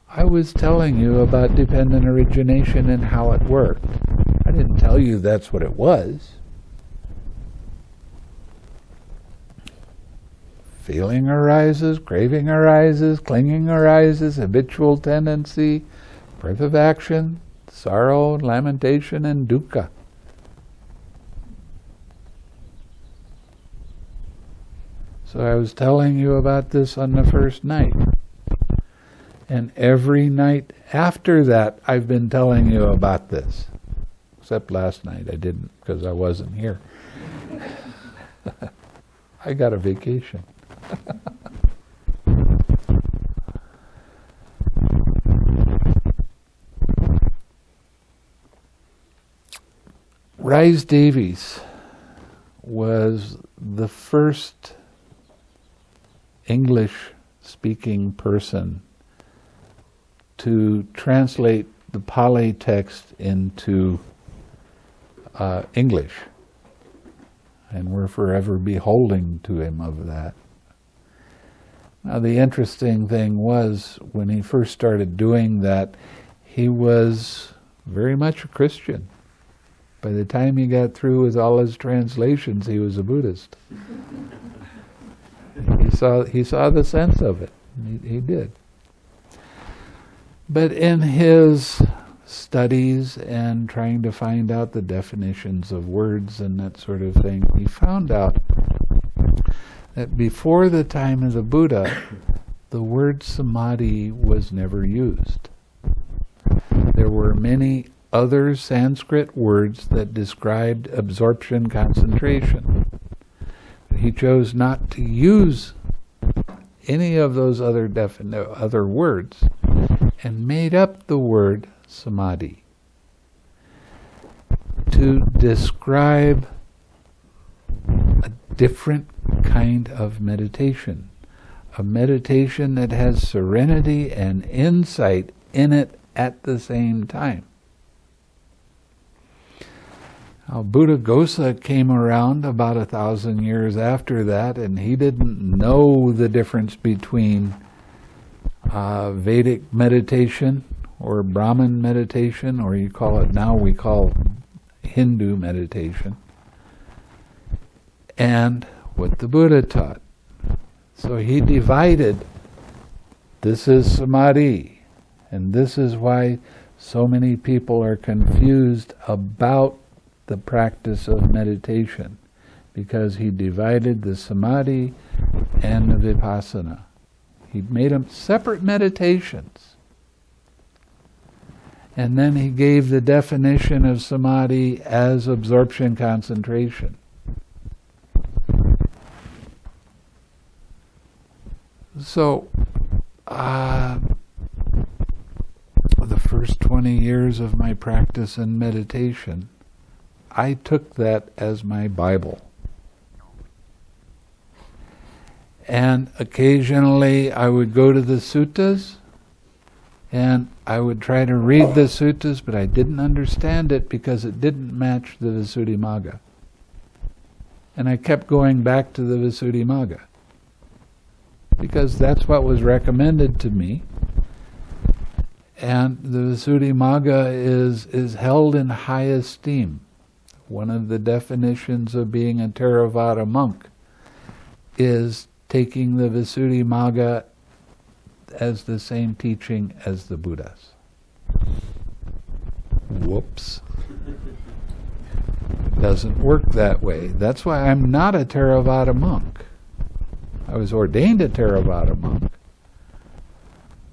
I was telling you about dependent origination and how it worked. I didn't tell you that's what it was. Feeling arises, craving arises, clinging arises, habitual tendency, birth of action, sorrow, lamentation, and dukkha. So I was telling you about this on the first night. And every night after that, I've been telling you about this. Except last night I didn't, because I wasn't here. I got a vacation. Rise Davies was the first English-speaking person to translate the Pali text into English. And we're forever beholding to him of that. Now the interesting thing was, when he first started doing that, he was very much a Christian. By the time he got through with all his translations, he was a Buddhist. He saw the sense of it. He did. But in his studies and trying to find out the definitions of words and that sort of thing, he found out that before the time of the Buddha, the word samadhi was never used. There were many other Sanskrit words that described absorption concentration. He chose not to use any of those other words and made up the word samadhi to describe a different kind of meditation, a meditation that has serenity and insight in it at the same time. Now, Buddhaghosa came around about 1,000 years after that, and he didn't know the difference between Vedic meditation or Brahmin meditation, or we call Hindu meditation, and what the Buddha taught. So he divided, this is samadhi, and this is why so many people are confused about the practice of meditation, because he divided the samadhi and the vipassana. He made them separate meditations. And then he gave the definition of samadhi as absorption concentration. So, the first 20 years of my practice in meditation, I took that as my Bible. And occasionally I would go to the suttas and I would try to read the suttas, but I didn't understand it because it didn't match the Visuddhimagga. And I kept going back to the Visuddhimagga because that's what was recommended to me. And the Visuddhimagga is held in high esteem. One of the definitions of being a Theravada monk is taking the Visuddhimagga as the same teaching as the Buddha's. Whoops. It doesn't work that way. That's why I'm not a Theravada monk. I was ordained a Theravada monk,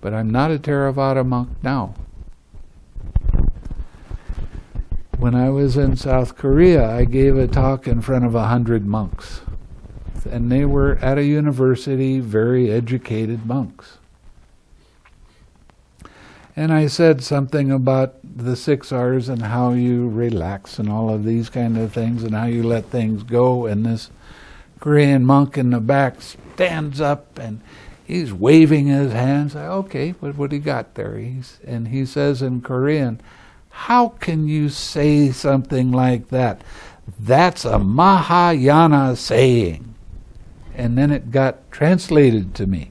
but I'm not a Theravada monk now. When I was in South Korea, I gave a talk in front of 100 monks. And they were at a university, very educated monks. And I said something about the 6 R's and how you relax and all of these kind of things and how you let things go. And this Korean monk in the back stands up and he's waving his hands. Okay, what do you got there? And he says in Korean, "How can you say something like that? That's a Mahayana saying." And then it got translated to me.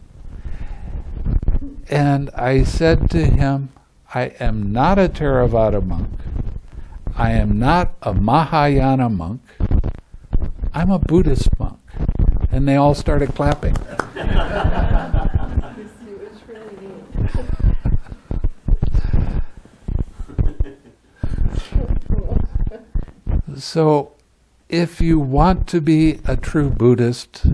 And I said to him, I am not a Theravada monk. I am not a Mahayana monk. I'm a Buddhist monk. And they all started clapping. So, if you want to be a true Buddhist,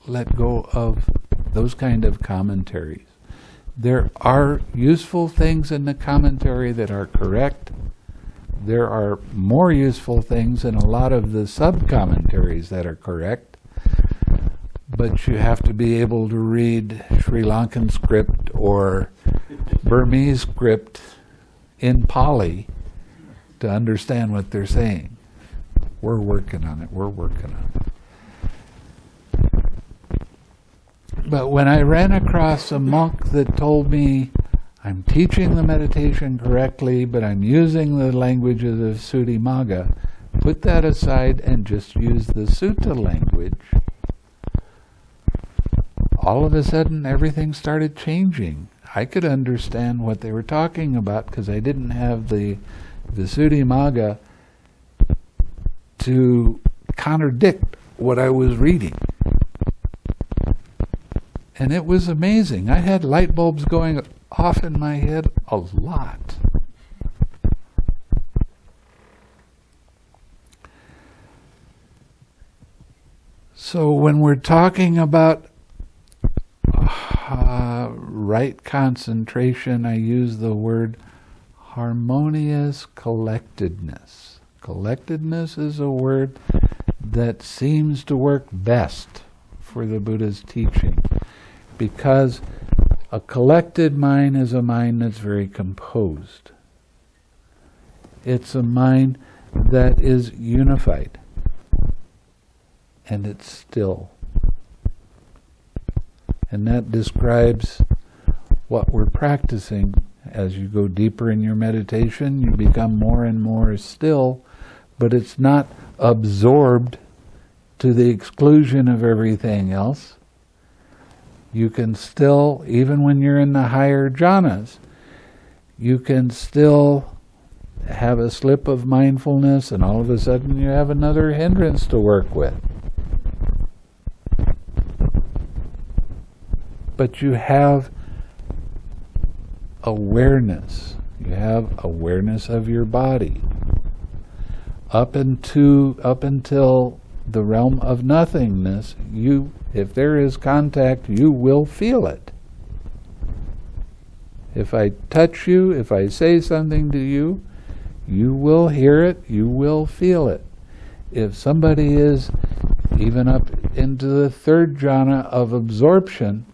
let go of those kind of commentaries. There are useful things in the commentary that are correct. There are more useful things in a lot of the sub-commentaries that are correct. But you have to be able to read Sri Lankan script or Burmese script in Pali to understand what they're saying. We're working on it. But when I ran across a monk that told me, I'm teaching the meditation correctly, but I'm using the languages of Sutta, put that aside and just use the Sutta language, all of a sudden everything started changing. I could understand what they were talking about because I didn't have the Sutta to contradict what I was reading. And it was amazing. I had light bulbs going off in my head a lot. So when we're talking about right concentration, I use the word harmonious collectedness. Collectedness is a word that seems to work best for the Buddha's teaching, because a collected mind is a mind that's very composed. It's a mind that is unified, and it's still. And that describes what we're practicing. As you go deeper in your meditation, you become more and more still, but it's not absorbed to the exclusion of everything else. You can still, even when you're in the higher jhanas, you can still have a slip of mindfulness, and all of a sudden you have another hindrance to work with. But you have awareness. You have awareness of your body. Up until the realm of nothingness, if there is contact, you will feel it. If I touch you, if I say something to you, you will hear it, you will feel it. If somebody is even up into the third jhana of absorption,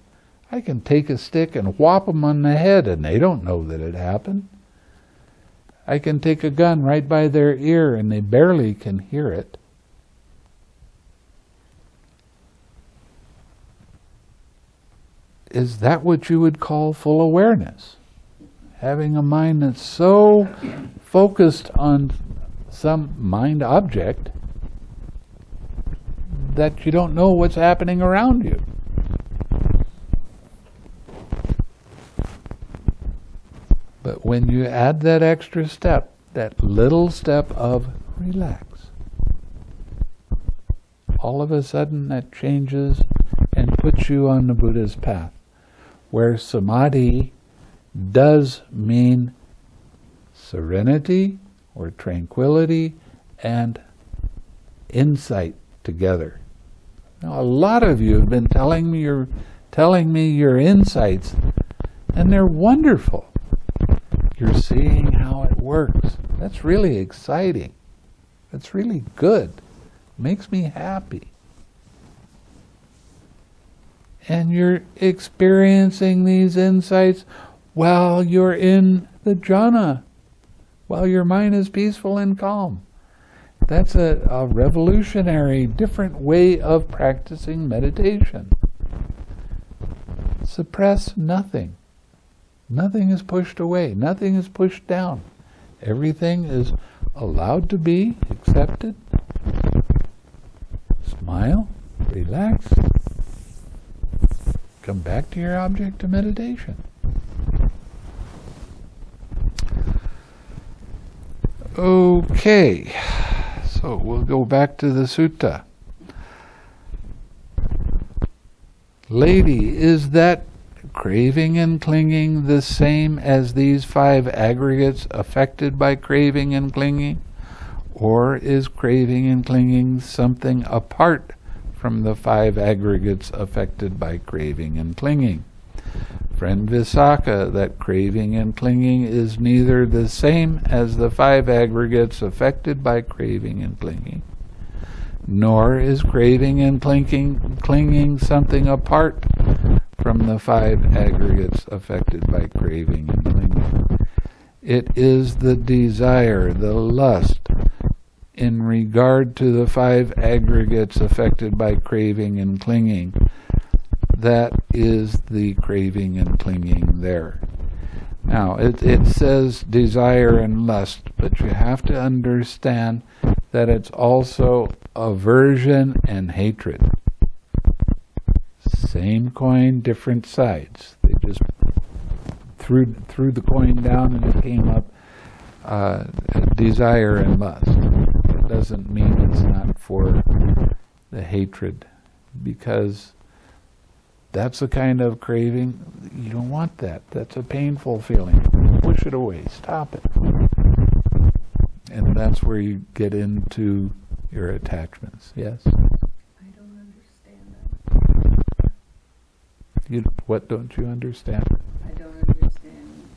I can take a stick and whop them on the head and they don't know that it happened. I can take a gun right by their ear and they barely can hear it. Is that what you would call full awareness? Having a mind that's so focused on some mind object that you don't know what's happening around you. But when you add that extra step, that little step of relax, all of a sudden that changes and puts you on the Buddha's path, where samadhi does mean serenity or tranquility and insight together. Now, a lot of you have been telling me your insights, and they're wonderful. You're seeing how it works. That's really exciting. That's really good. Makes me happy. And you're experiencing these insights while you're in the jhana, while your mind is peaceful and calm. That's a revolutionary, different way of practicing meditation. Suppress nothing. Nothing is pushed away. Nothing is pushed down. Everything is allowed to be accepted. Smile, relax. Come back to your object of meditation. Okay, so we'll go back to the sutta. Lady, is that craving and clinging the same as these 5 aggregates affected by craving and clinging? Or is craving and clinging something apart from the 5 aggregates affected by craving and clinging? Friend Visākha, that craving and clinging is neither the same as the 5 aggregates affected by craving and clinging, nor is craving and clinging something apart from the 5 aggregates affected by craving and clinging. It is the desire, the lust, in regard to the 5 aggregates affected by craving and clinging, that is the craving and clinging there. Now, it says desire and lust, but you have to understand that it's also aversion and hatred. Same coin, different sides. They just threw the coin down and it came up desire and lust. It doesn't mean it's not for the hatred, because that's a kind of craving. You don't want that. That's a painful feeling. Push it away. Stop it. And that's where you get into your attachments. Yes? I don't understand that. What don't you understand? I don't understand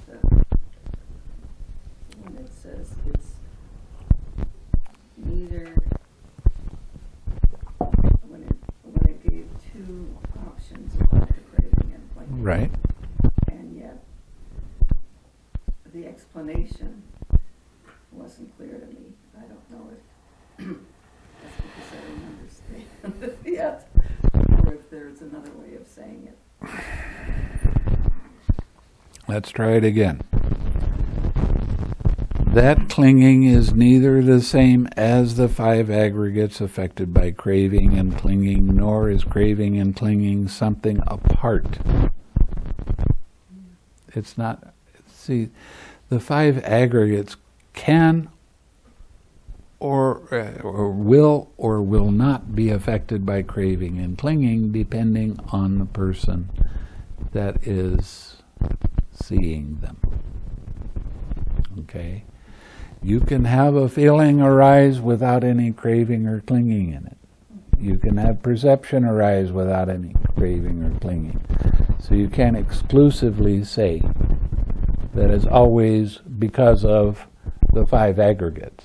when it says it's neither, when it gave 2 options about the craving and clinging. Right. And yet the explanation wasn't clear to me. I don't know if that's because I don't understand it yet, or if there's another way of saying it. Let's try it again. That clinging is neither the same as the 5 aggregates affected by craving and clinging, nor is craving and clinging something apart. It's not. See, the 5 aggregates can or will not be affected by craving and clinging, depending on the person that is seeing them. Okay? You can have a feeling arise without any craving or clinging in it. You can have perception arise without any craving or clinging. So you can't exclusively say that it's always because of the 5 aggregates,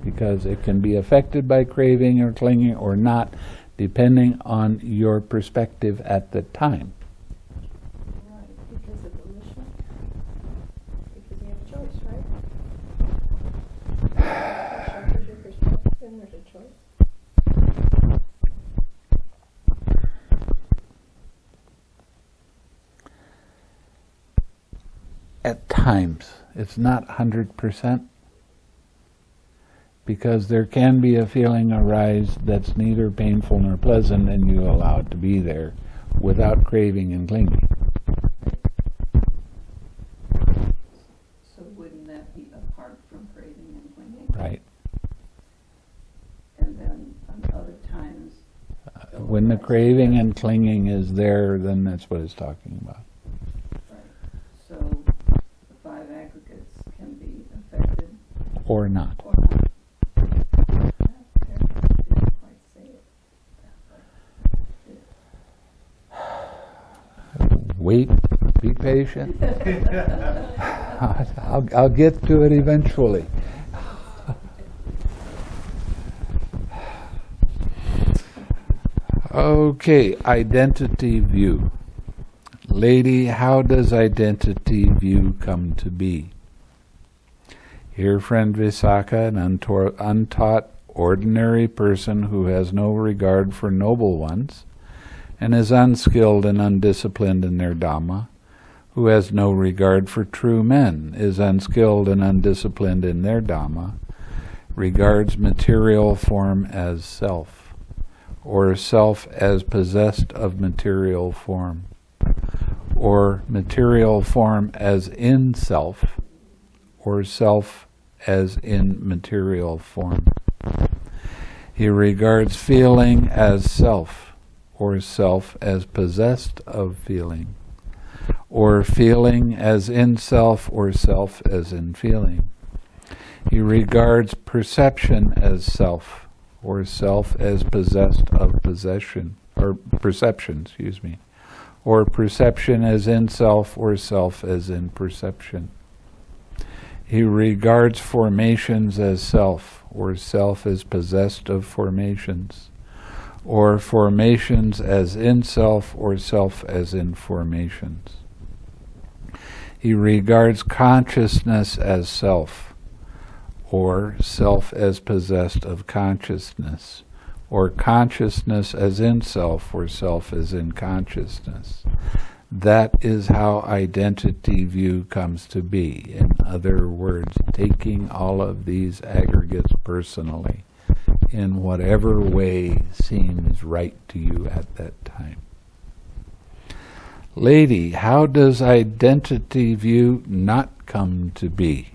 because it can be affected by craving or clinging or not, depending on your perspective at the time. Right, because of volition. Because you have a choice, right? There's your perspective and there's a choice. At times, it's not 100%, because there can be a feeling arise that's neither painful nor pleasant, and you allow it to be there without craving and clinging. So wouldn't that be apart from craving and clinging? Right. And then on other times, When the craving and clinging is there, then that's what it's talking about. right, so the 5 aggregates can be affected Or not. or not. cessation? I'll get to it eventually. Okay, identity view. Lady, how does identity view come to be? Here, friend Visākha, an untaught, ordinary person who has no regard for noble ones, and is unskilled and undisciplined in their Dhamma, who has no regard for true men, is unskilled and undisciplined in their Dhamma, regards material form as self, or self as possessed of material form, or material form as in self, or self as in material form. He regards feeling as self, or self as possessed of feeling, or feeling as in self, or self as in feeling. He regards perception as self, or self as possessed of possession, or perception, or perception as in self, or self as in perception. He regards formations as self, or self as possessed of formations, or formations as in self, or self as in formations. He regards consciousness as self, or self as possessed of consciousness, or consciousness as in self, or self as in consciousness. That is how identity view comes to be. In other words, taking all of these aggregates personally in whatever way seems right to you at that time. Lady, how does identity view not come to be?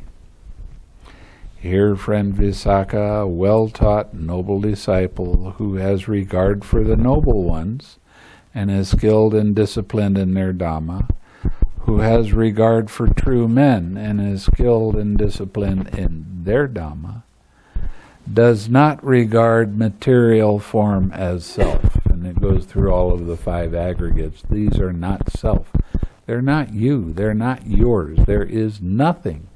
Here, friend Visākha, a well-taught, noble disciple who has regard for the noble ones and is skilled and disciplined in their Dhamma, who has regard for true men and is skilled and disciplined in their Dhamma, does not regard material form as self. And it goes through all of the 5 aggregates. These are not self. They're not you. They're not yours. There is nothing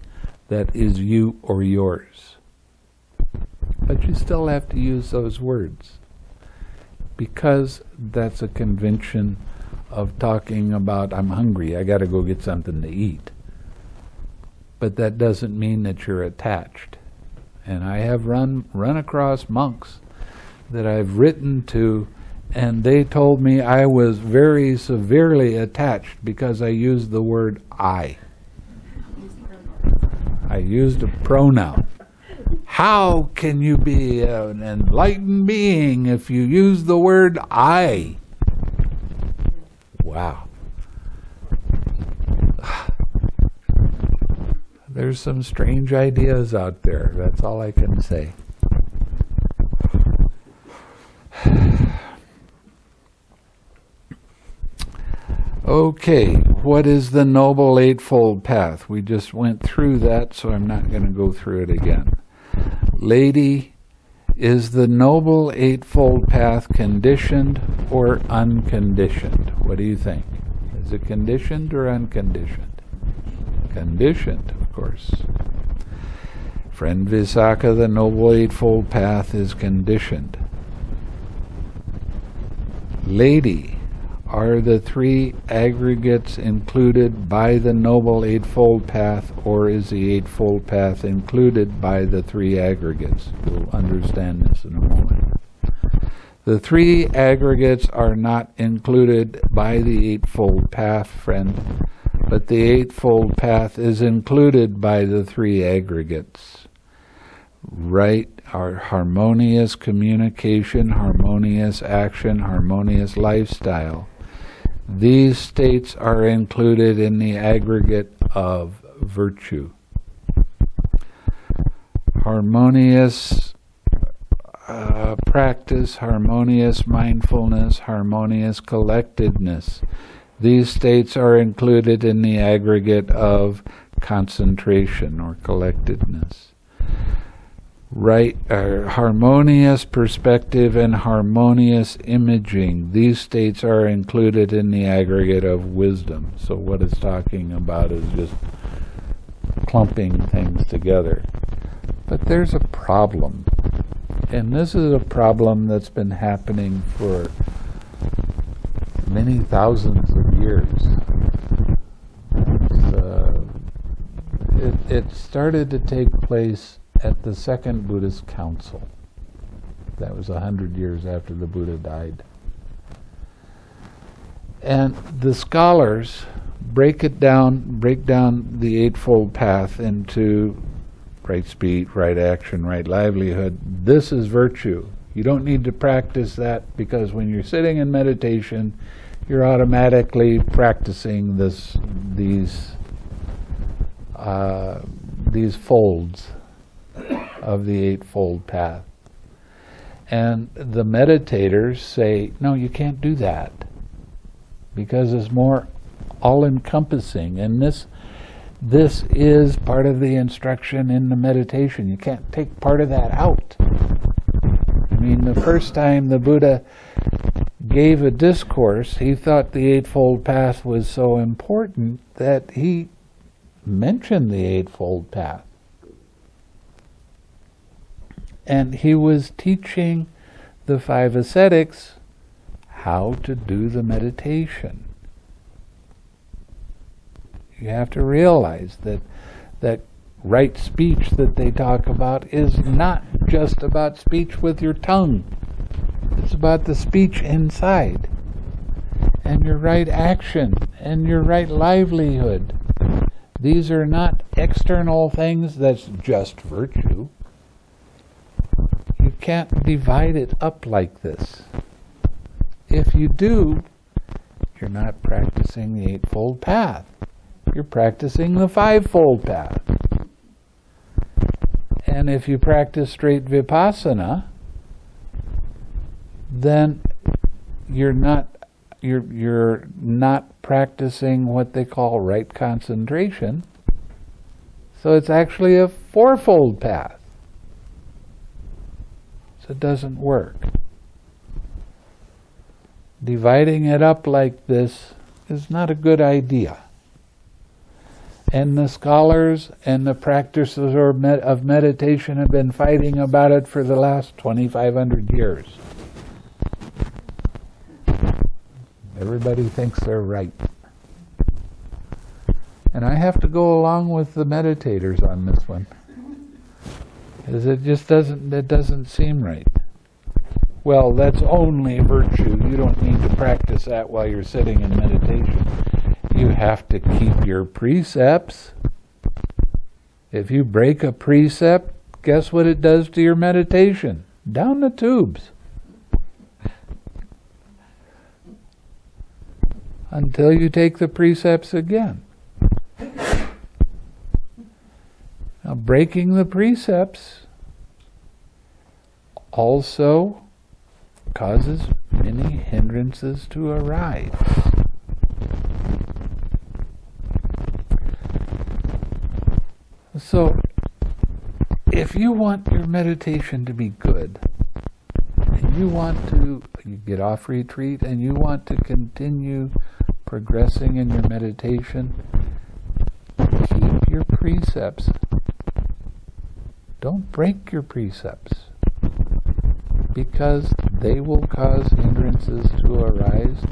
that is you or yours. But you still have to use those words, because that's a convention of talking about, I'm hungry, I got to go get something to eat. But that doesn't mean that you're attached. And I have run across monks that I've written to, and they told me I was very severely attached because I used the word I. I used a pronoun. How can you be an enlightened being if you use the word I? Wow. There's some strange ideas out there. That's all I can say. Okay, what is the Noble Eightfold Path? We just went through that, so I'm not going to go through it again. Lady, is the Noble Eightfold Path conditioned or unconditioned? What do you think? Is it conditioned or unconditioned? Conditioned, of course. Friend Visākha, the Noble Eightfold Path is conditioned. Lady, are the 3 aggregates included by the Noble Eightfold Path, or is the Eightfold Path included by the 3 aggregates? We'll understand this in a moment. The 3 aggregates are not included by the Eightfold Path, friend, but the Eightfold Path is included by the 3 aggregates. Right? Our harmonious communication, harmonious action, harmonious lifestyle. These states are included in the aggregate of virtue. Harmonious practice, harmonious mindfulness, harmonious collectedness. These states are included in the aggregate of concentration or collectedness. right, harmonious perspective and harmonious imaging. These states are included in the aggregate of wisdom. So what it's talking about is just clumping things together. But there's a problem. And this is a problem that's been happening for many thousands of years. It started to take place at the Second Buddhist Council. That was 100 years after the Buddha died. And the scholars break down the Eightfold Path into right speech, right action, right livelihood. This is virtue. You don't need to practice that, because when you're sitting in meditation, you're automatically practicing these folds of the Eightfold Path. And the meditators say, no, you can't do that, because it's more all-encompassing, and this is part of the instruction in the meditation. You can't take part of that out. I mean, the first time the Buddha gave a discourse, he thought the Eightfold Path was so important that he mentioned the Eightfold Path. And he was teaching the 5 ascetics how to do the meditation. You have to realize that right speech that they talk about is not just about speech with your tongue. It's about the speech inside, and your right action, and your right livelihood. These are not external things that's just virtue. You can't divide it up like this. If you do, you're not practicing the Eightfold Path. You're practicing the Fivefold Path. And if you practice straight vipassana, then you're not practicing what they call right concentration. So it's actually a fourfold path. So it doesn't work. Dividing it up like this is not a good idea. And the scholars and the practitioners of meditation have been fighting about it for the last 2,500 years. Everybody thinks they're right. And I have to go along with the meditators on this one, because it just doesn't seem right. Well, that's only virtue. You don't need to practice that while you're sitting in meditation. You have to keep your precepts. If you break a precept, guess what it does to your meditation? Down the tubes. Until you take the precepts again. Now, breaking the precepts also causes many hindrances to arise. So, if you want your meditation to be good, and you get off retreat and you want to continue progressing in your meditation, keep your precepts. Don't break your precepts, because they will cause hindrances to arise,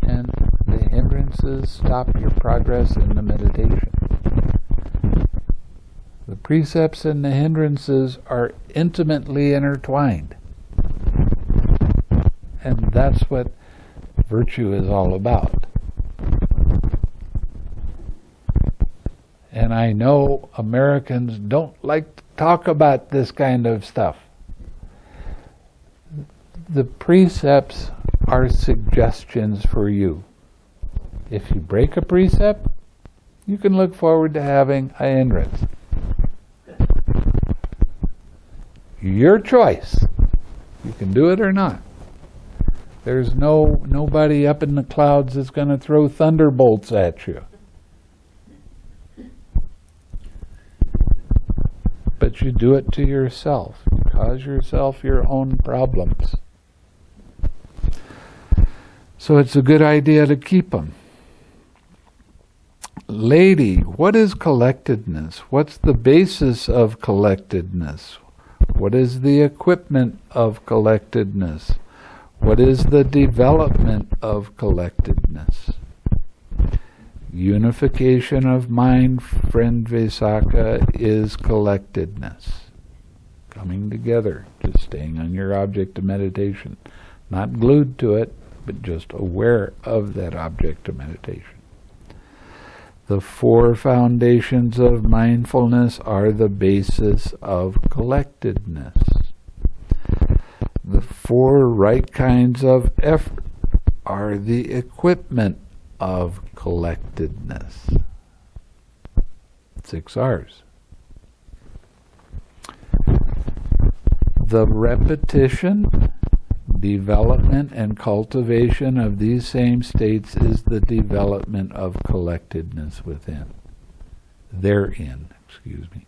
and the hindrances stop your progress in the meditation. The precepts and the hindrances are intimately intertwined. And that's what virtue is all about. And I know Americans don't like to talk about this kind of stuff. The precepts are suggestions for you. If you break a precept, you can look forward to having a hindrance. Your choice. You can do it or not. There's nobody up in the clouds that's going to throw thunderbolts at you. But you do it to yourself. cause yourself your own problems. So it's a good idea to keep them. Lady, what is collectedness? What's the basis of collectedness? What is the equipment of collectedness? What is the development of collectedness? Unification of mind, friend Visākha, is collectedness. Coming together, just staying on your object of meditation. Not glued to it, but just aware of that object of meditation. The 4 foundations of mindfulness are the basis of collectedness. The 4 right kinds of effort are the equipment of collectedness. 6 R's. The repetition, development, and cultivation of these same states is the development of collectedness within. Therein, excuse me.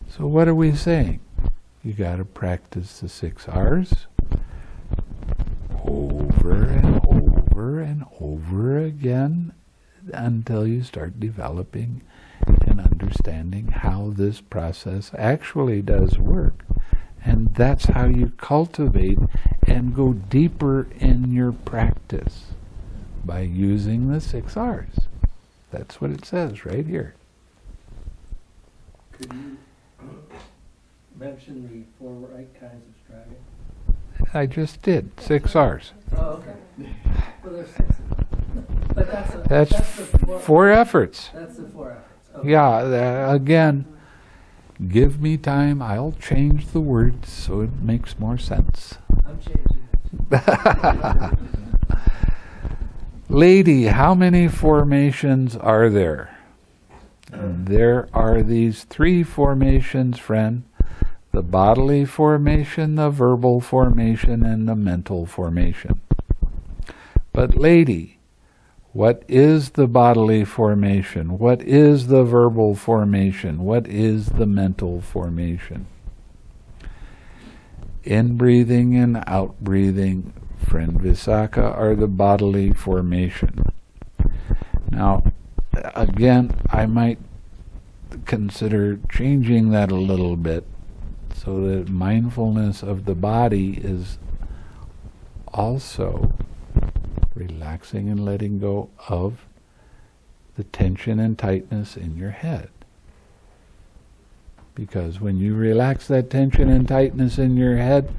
So what are we saying? You got to practice the 6 R's over and over and over again until you start developing and understanding how this process actually does work. And that's how you cultivate and go deeper in your practice, by using the 6 R's. That's what it says right here. Could you mention the 4 right kinds of striving? I just did. 6 R's. Oh, okay. Well, there's 6 of them. But That's the 4 efforts. That's the 4 efforts. Okay. Yeah, again, give me time. I'll change the words so it makes more sense. I'm changing it. Lady, how many formations are there? There are these 3 formations, friend. The bodily formation, the verbal formation, and the mental formation. But lady, what is the bodily formation? What is the verbal formation? What is the mental formation? In-breathing and out-breathing, friend Visākha, are the bodily formation. Now, again, I might consider changing that a little bit so that mindfulness of the body is also relaxing and letting go of the tension and tightness in your head. Because when you relax that tension and tightness in your head,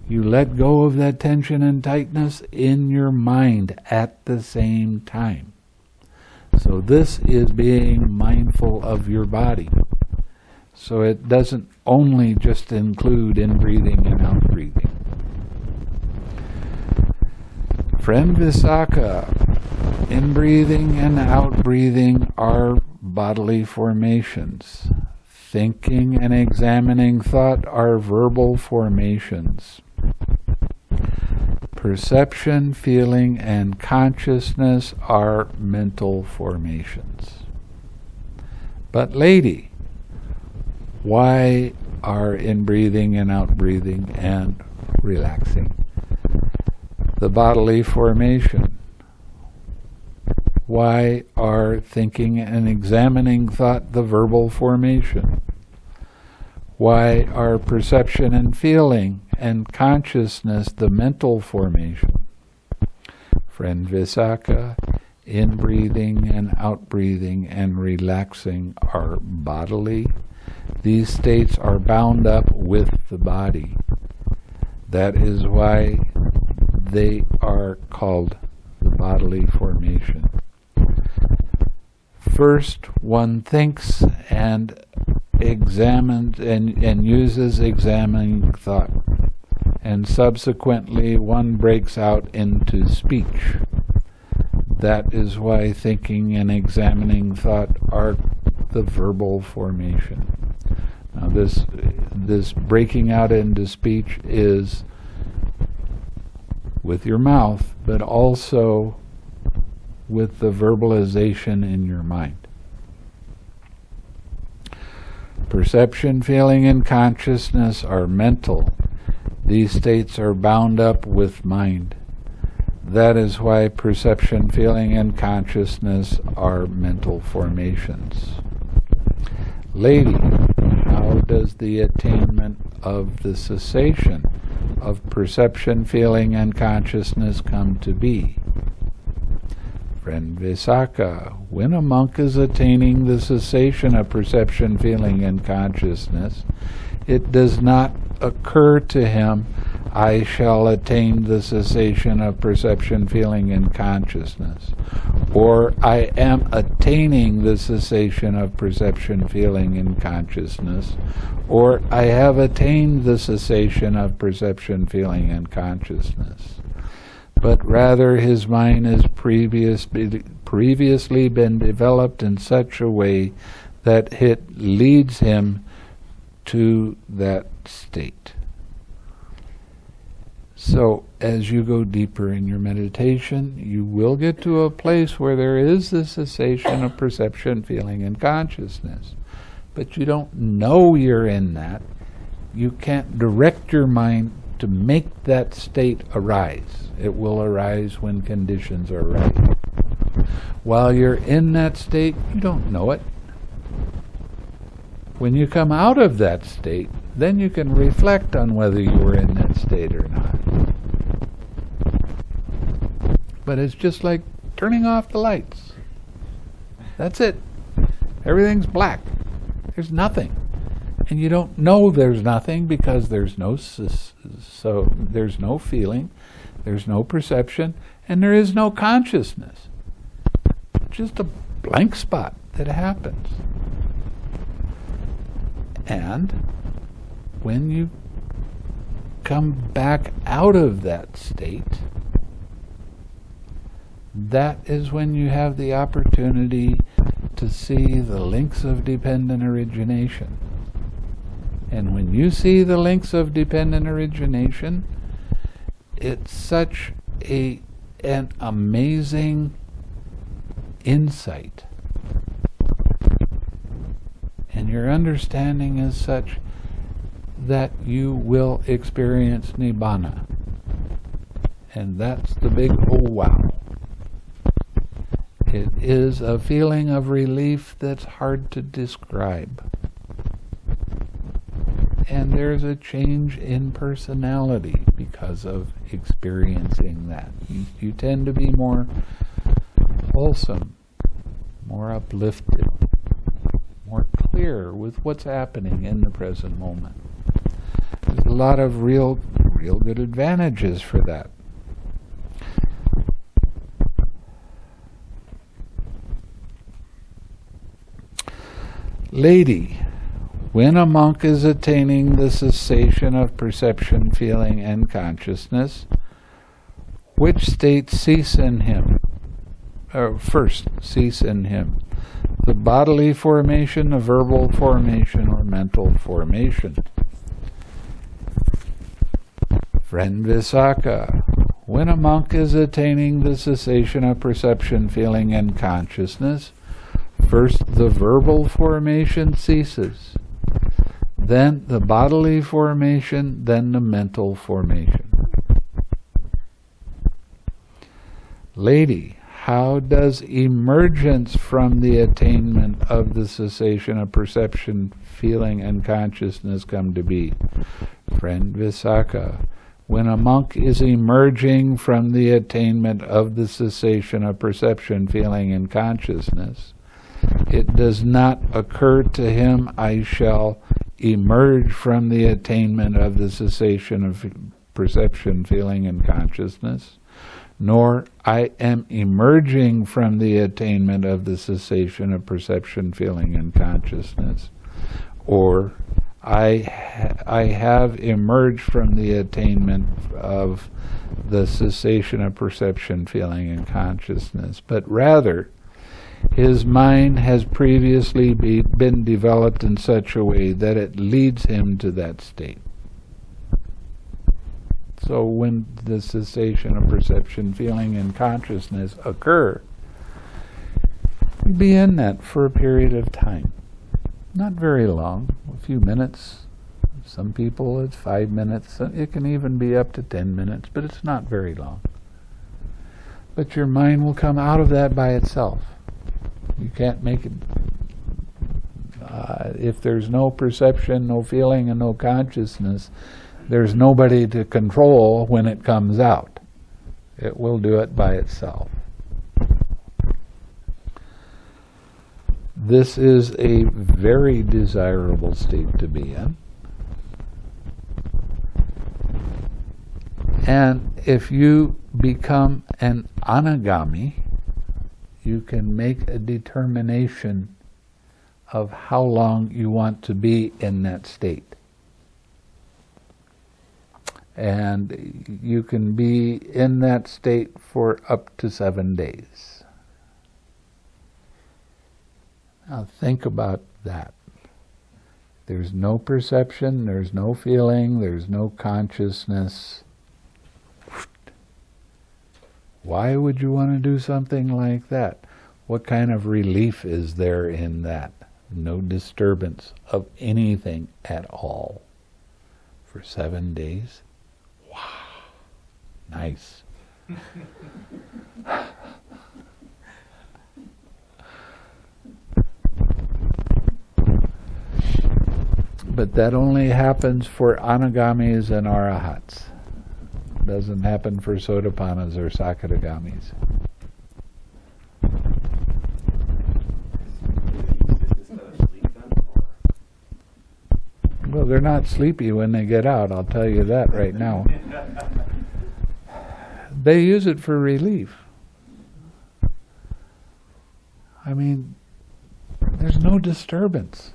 you let go of that tension and tightness in your mind at the same time. So this is being mindful of your body. So it doesn't only just include in-breathing and out-breathing. Friend Visākha, in-breathing and out-breathing are bodily formations. Thinking and examining thought are verbal formations. Perception, feeling, and consciousness are mental formations. But lady, why are in-breathing and out-breathing and relaxing the bodily formation? Why are thinking and examining thought the verbal formation? Why are perception and feeling and consciousness the mental formation? Friend Visākha, in-breathing and out-breathing and relaxing are bodily. These states are bound up with the body. That is why they are called the bodily formation. First, one thinks and examines and uses examining thought, and subsequently one breaks out into speech. That is why thinking and examining thought are the verbal formation. Now this breaking out into speech is with your mouth, but also with the verbalization in your mind. Perception, feeling, and consciousness are mental. These states are bound up with mind. That is why perception, feeling, and consciousness are mental formations. Lady, how does the attainment of the cessation of perception, feeling, and consciousness come to be? Friend Visākha, when a monk is attaining the cessation of perception, feeling, and consciousness, it does not occur to him, I shall attain the cessation of perception, feeling, and consciousness, or I am attaining the cessation of perception, feeling, and consciousness, or I have attained the cessation of perception, feeling, and consciousness. But rather his mind has previously been developed in such a way that it leads him to that state. So as you go deeper in your meditation, you will get to a place where there is the cessation of perception, feeling, and consciousness. But you don't know you're in that. You can't direct your mind to make that state arise. It will arise when conditions are right. While you're in that state, you don't know it. When you come out of that state, then you can reflect on whether you were in that state or not. But it's just like turning off the lights. That's it. Everything's black. There's nothing. And you don't know there's nothing because there's no there's no feeling, there's no perception, and there is no consciousness. Just a blank spot that happens. And when you come back out of that state, that is when you have the opportunity to see the links of dependent origination. And when you see the links of dependent origination, it's such an amazing insight. And your understanding is such that you will experience Nibbāna. And that's the big oh wow. It is a feeling of relief that's hard to describe. And there's a change in personality because of experiencing that. You tend to be more wholesome, more uplifted, more clear with what's happening in the present moment. There's a lot of real good advantages for that. Lady, when a monk is attaining the cessation of perception, feeling, and consciousness, which states cease in him? First, cease in him. The bodily formation, the verbal formation, or mental formation. Friend Visākha, when a monk is attaining the cessation of perception, feeling, and consciousness, first the verbal formation ceases, then the bodily formation, then the mental formation. Lady, how does emergence from the attainment of the cessation of perception, feeling, and consciousness come to be? Friend Visākha, when a monk is emerging from the attainment of the cessation of perception, feeling, and consciousness, it does not occur to him, I shall emerge from the attainment of the cessation of perception, feeling, and consciousness, nor I am emerging from the attainment of the cessation of perception, feeling, and consciousness, or I have emerged from the attainment of the cessation of perception, feeling, and consciousness, but rather his mind has previously been developed in such a way that it leads him to that state. So when the cessation of perception, feeling, and consciousness occur, you be in that for a period of time. Not very long, a few minutes. Some people it's 5 minutes. It can even be up to 10 minutes, but it's not very long. But your mind will come out of that by itself. You can't make it. If there's no perception, no feeling, and no consciousness, there's nobody to control when it comes out. It will do it by itself. This is a very desirable state to be in. And if you become an anagami, you can make a determination of how long you want to be in that state. And you can be in that state for up to 7 days. Now think about that. There's no perception, there's no feeling, there's no consciousness. Why would you want to do something like that? What kind of relief is there in that? No disturbance of anything at all for 7 days. Wow, nice. But that only happens for anagamis and arahats. Doesn't happen for sotapannas or sakadagamis. Well, they're not sleepy when they get out, I'll tell you that right now. They use it for relief. I mean, there's no disturbance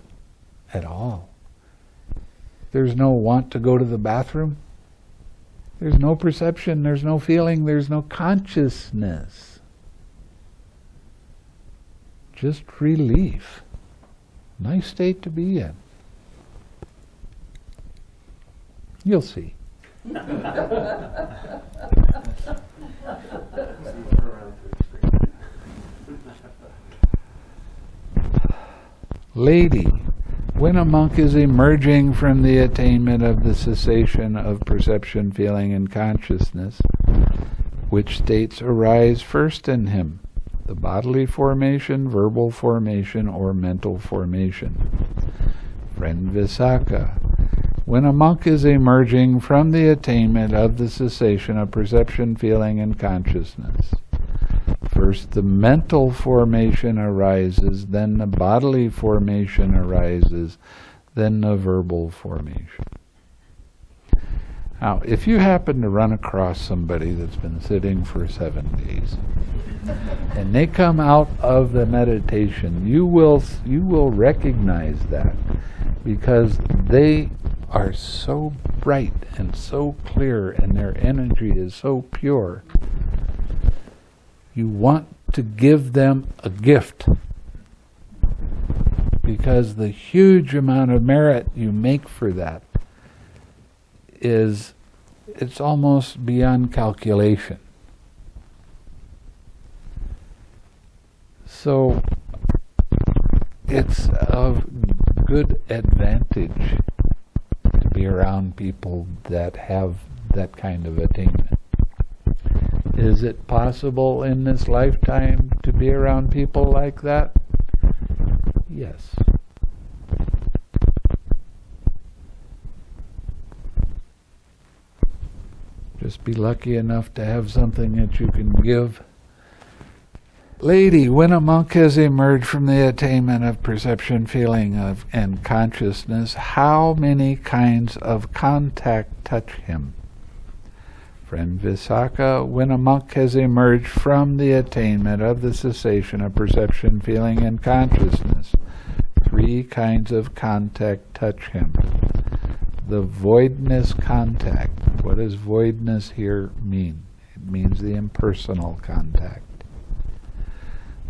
at all. There's no want to go to the bathroom. There's no perception, there's no feeling, there's no consciousness. Just relief. Nice state to be in. You'll see. Lady, when a monk is emerging from the attainment of the cessation of perception, feeling, and consciousness, which states arise first in him? The bodily formation, verbal formation, or mental formation? Friend Visākha, when a monk is emerging from the attainment of the cessation of perception, feeling, and consciousness, first the mental formation arises, then the bodily formation arises, then the verbal formation. Now, if you happen to run across somebody that's been sitting for 7 days, and they come out of the meditation, you will recognize that, because they are so bright and so clear, and their energy is so pure. You want to give them a gift, because the huge amount of merit you make for that it's almost beyond calculation. So it's of good advantage to be around people that have that kind of attainment. Is it possible in this lifetime to be around people like that? Yes. Just be lucky enough to have something that you can give. Lady, when a monk has emerged from the attainment of perception, feeling, and consciousness, how many kinds of contact touch him? Friend Visākha, when a monk has emerged from the attainment of the cessation of perception, feeling, and consciousness, 3 kinds of contact touch him. The voidness contact. What does voidness here mean? It means the impersonal contact.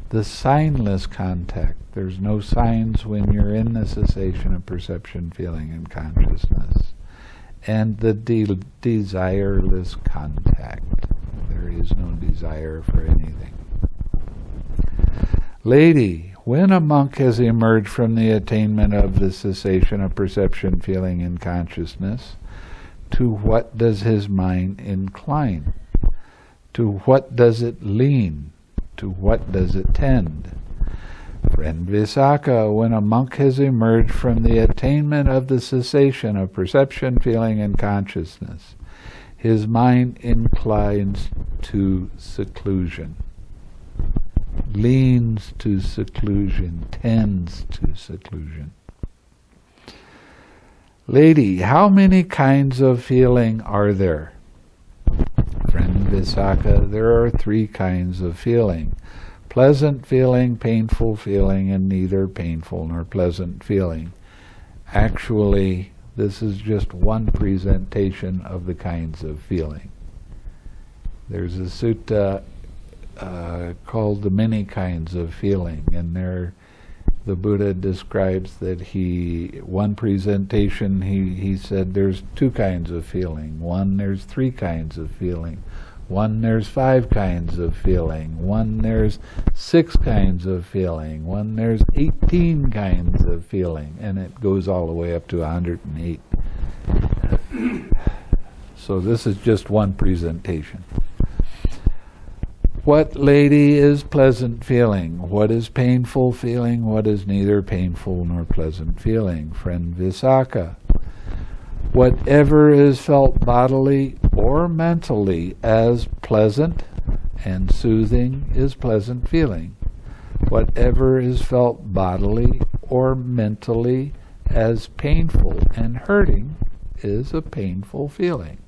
The signless contact. There's no signs when you're in the cessation of perception, feeling, and consciousness. And the desireless contact. There is no desire for anything. Lady, When a monk has emerged from the attainment of the cessation of perception, feeling, and consciousness, to what does his mind incline? To what does it lean? To what does it tend? Friend Visākha, when a monk has emerged from the attainment of the cessation of perception, feeling, and consciousness, his mind inclines to seclusion, leans to seclusion, tends to seclusion. Lady, how many kinds of feeling are there? Friend Visākha, there are 3 kinds of feeling: pleasant feeling, painful feeling, and neither painful nor pleasant feeling. Actually, this is just one presentation of the kinds of feeling. There's a sutta called the many kinds of feeling, and there the Buddha describes that one presentation he said there's 2 kinds of feeling. One, there's 3 kinds of feeling. One, there's 5 kinds of feeling. One, there's 6 kinds of feeling. One, there's 18 kinds of feeling. And it goes all the way up to 108. So this is just one presentation. What, lady, is pleasant feeling? What is painful feeling? What is neither painful nor pleasant feeling? Friend Visākha, whatever is felt bodily or mentally as pleasant and soothing is pleasant feeling. Whatever is felt bodily or mentally as painful and hurting is a painful feeling.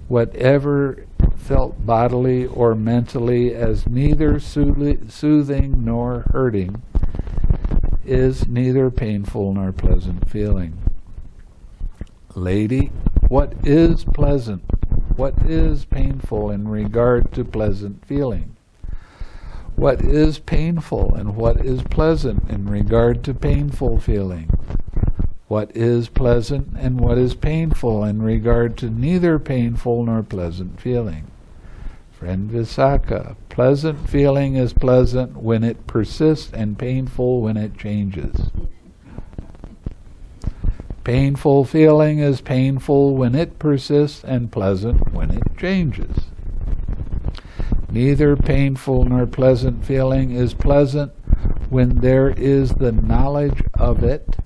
Whatever felt bodily or mentally as neither soothing nor hurting is neither painful nor pleasant feeling. Lady, what is pleasant? What is painful in regard to pleasant feeling? What is painful and what is pleasant in regard to painful feeling? What is pleasant and what is painful in regard to neither painful nor pleasant feeling? Friend Visākha, pleasant feeling is pleasant when it persists and painful when it changes. Painful feeling is painful when it persists and pleasant when it changes. Neither painful nor pleasant feeling is pleasant when there is the knowledge of it,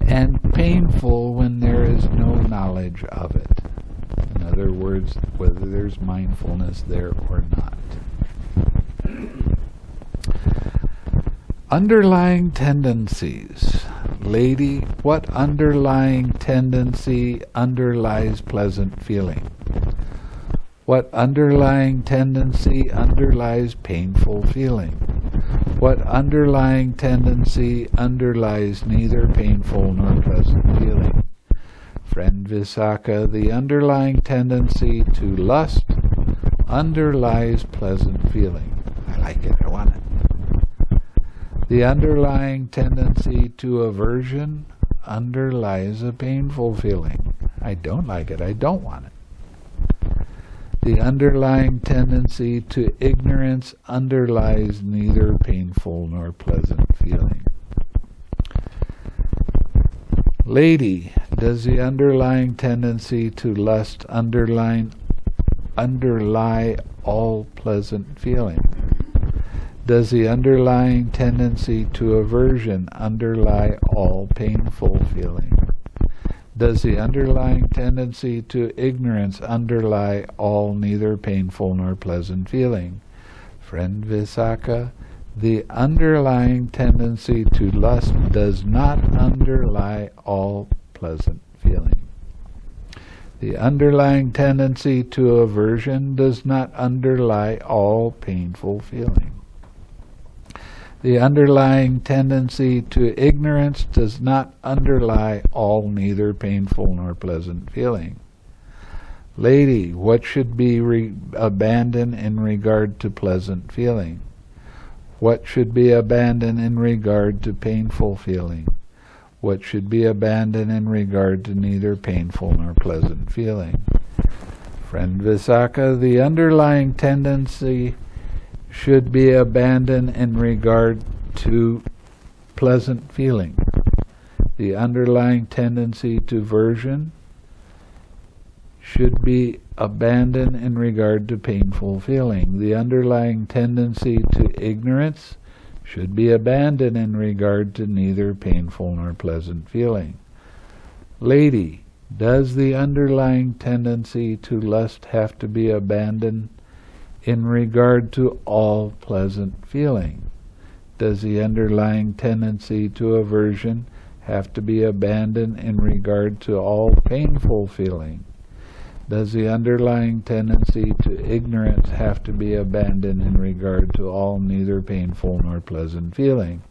and painful when there is no knowledge of it. In other words, whether there's mindfulness there or not. Underlying tendencies. Lady, what underlying tendency underlies pleasant feeling? What underlying tendency underlies painful feeling? What underlying tendency underlies neither painful nor pleasant feeling? Friend Visākha, the underlying tendency to lust underlies pleasant feeling. I like it, I want it. The underlying tendency to aversion underlies a painful feeling. I don't like it, I don't want it. The underlying tendency to ignorance underlies neither painful nor pleasant feeling. Lady, does the underlying tendency to lust underlie all pleasant feeling? Does the underlying tendency to aversion underlie all painful feeling? Does the underlying tendency to ignorance underlie all neither painful nor pleasant feeling? Friend Visākha, the underlying tendency to lust does not underlie all pleasant feeling. The underlying tendency to aversion does not underlie all painful feeling. The underlying tendency to ignorance does not underlie all neither painful nor pleasant feeling. Lady, what should be abandoned in regard to pleasant feeling? What should be abandoned in regard to painful feeling? What should be abandoned in regard to neither painful nor pleasant feeling? Friend Visākha, the underlying tendency should be abandoned in regard to pleasant feeling. The underlying tendency to aversion should be abandoned in regard to painful feeling. The underlying tendency to ignorance should be abandoned in regard to neither painful nor pleasant feeling. Lady, does the underlying tendency to lust have to be abandoned in regard to all pleasant feeling? Does the underlying tendency to aversion have to be abandoned in regard to all painful feeling? Does the underlying tendency to ignorance have to be abandoned in regard to all neither painful nor pleasant feeling?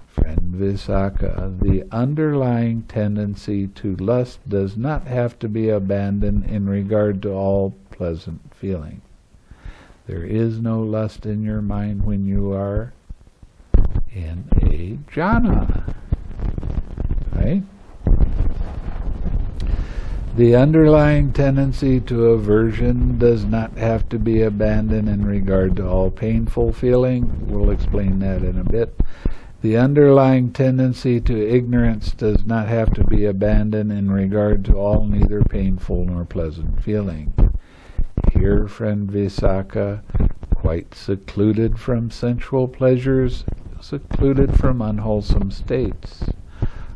Friend Visākha, the underlying tendency to lust does not have to be abandoned in regard to all pleasant feeling. There is no lust in your mind when you are in a jhana. Right? The underlying tendency to aversion does not have to be abandoned in regard to all painful feeling. We'll explain that in a bit. The underlying tendency to ignorance does not have to be abandoned in regard to all neither painful nor pleasant feeling. Here, friend Visākha, quite secluded from sensual pleasures, secluded from unwholesome states,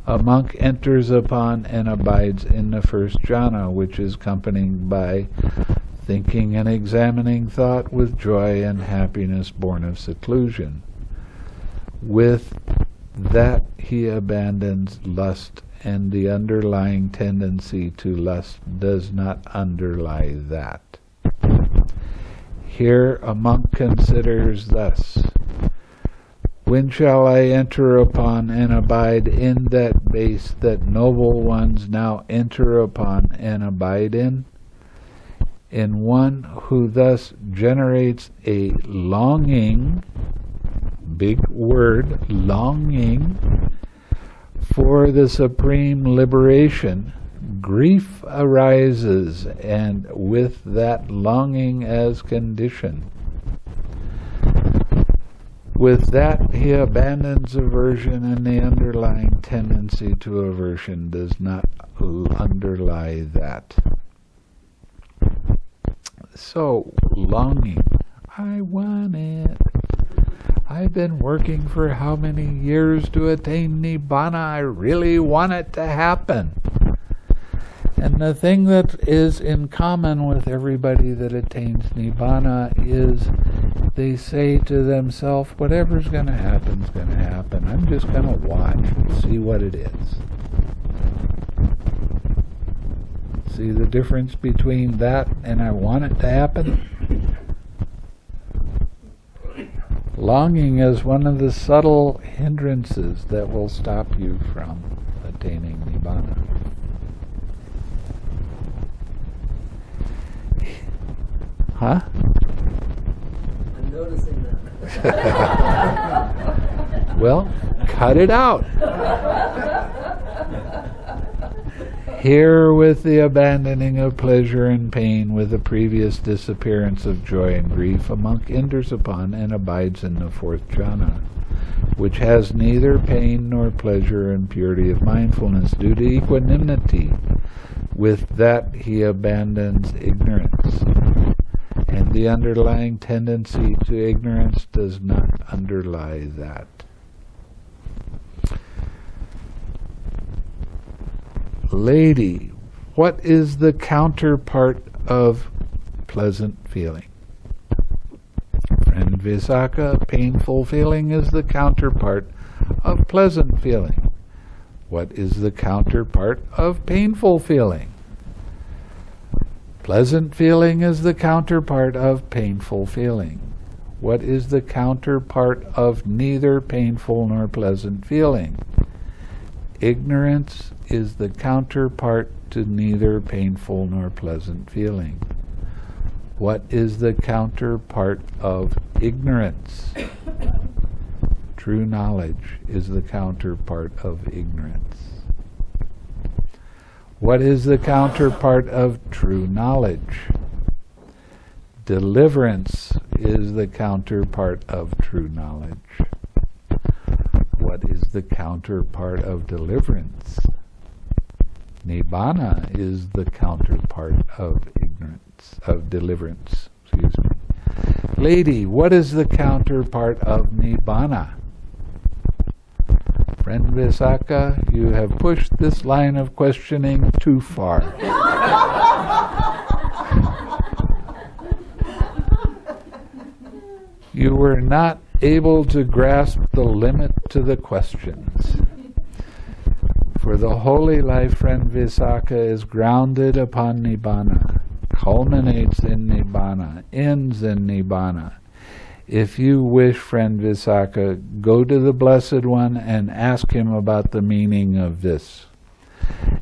a monk enters upon and abides in the first jhana, which is accompanied by thinking and examining thought with joy and happiness born of seclusion. With that he abandons lust, and the underlying tendency to lust does not underlie that. Here a monk considers thus: when shall I enter upon and abide in that base that noble ones now enter upon and abide in? In one who thus generates a longing, big word, longing, for the supreme liberation, grief arises, and with that longing as condition. With that he abandons aversion, and the underlying tendency to aversion does not underlie that. So, longing. I want it. I've been working for how many years to attain Nibbāna? I really want it to happen. And the thing that is in common with everybody that attains Nibbāna is they say to themselves, whatever's going to happen is going to happen. I'm just going to watch and see what it is. See the difference between that and I want it to happen? Longing is one of the subtle hindrances that will stop you from attaining Nibbāna. Huh? I'm noticing that. Well, cut it out. Here, with the abandoning of pleasure and pain, with the previous disappearance of joy and grief, a monk enters upon and abides in the fourth jhana, which has neither pain nor pleasure, and purity of mindfulness due to equanimity. With that he abandons ignorance, and the underlying tendency to ignorance does not underlie that. Lady, what is the counterpart of pleasant feeling? Friend Visākha, painful feeling is the counterpart of pleasant feeling. What is the counterpart of painful feeling? Pleasant feeling is the counterpart of painful feeling. What is the counterpart of neither painful nor pleasant feeling? Ignorance is the counterpart to neither painful nor pleasant feeling. What is the counterpart of ignorance? True knowledge is the counterpart of ignorance. What is the counterpart of true knowledge? Deliverance is the counterpart of true knowledge. what is the counterpart of deliverance? Nibbāna is the counterpart of ignorance, of deliverance. Excuse me. Lady, what is the counterpart of Nibbāna? Friend Visākha, you have pushed this line of questioning too far. You were not able to grasp the limit to the questions. For the holy life, friend Visākha, is grounded upon Nibbāna, culminates in Nibbāna, ends in Nibbāna. If you wish, friend Visākha, go to the Blessed One and ask him about the meaning of this.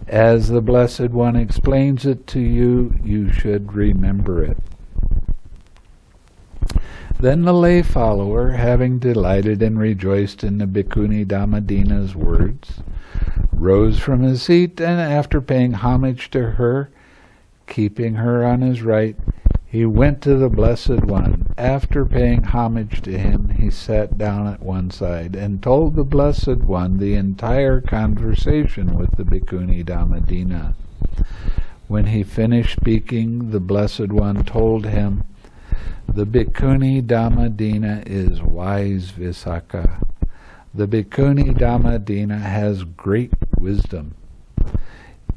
As the Blessed One explains it to you, you should remember it. Then the lay follower, having delighted and rejoiced in the bhikkhuni Dhammadinnā's words, rose from his seat, and after paying homage to her, keeping her on his right, he went to the Blessed One. After paying homage to him, he sat down at one side and told the Blessed One the entire conversation with the bhikkhuni Dhammadinnā. When he finished speaking, the Blessed One told him, "The bhikkhuni Dhammadinnā is wise, Visākha. The bhikkhuni Dhammadinnā has great wisdom.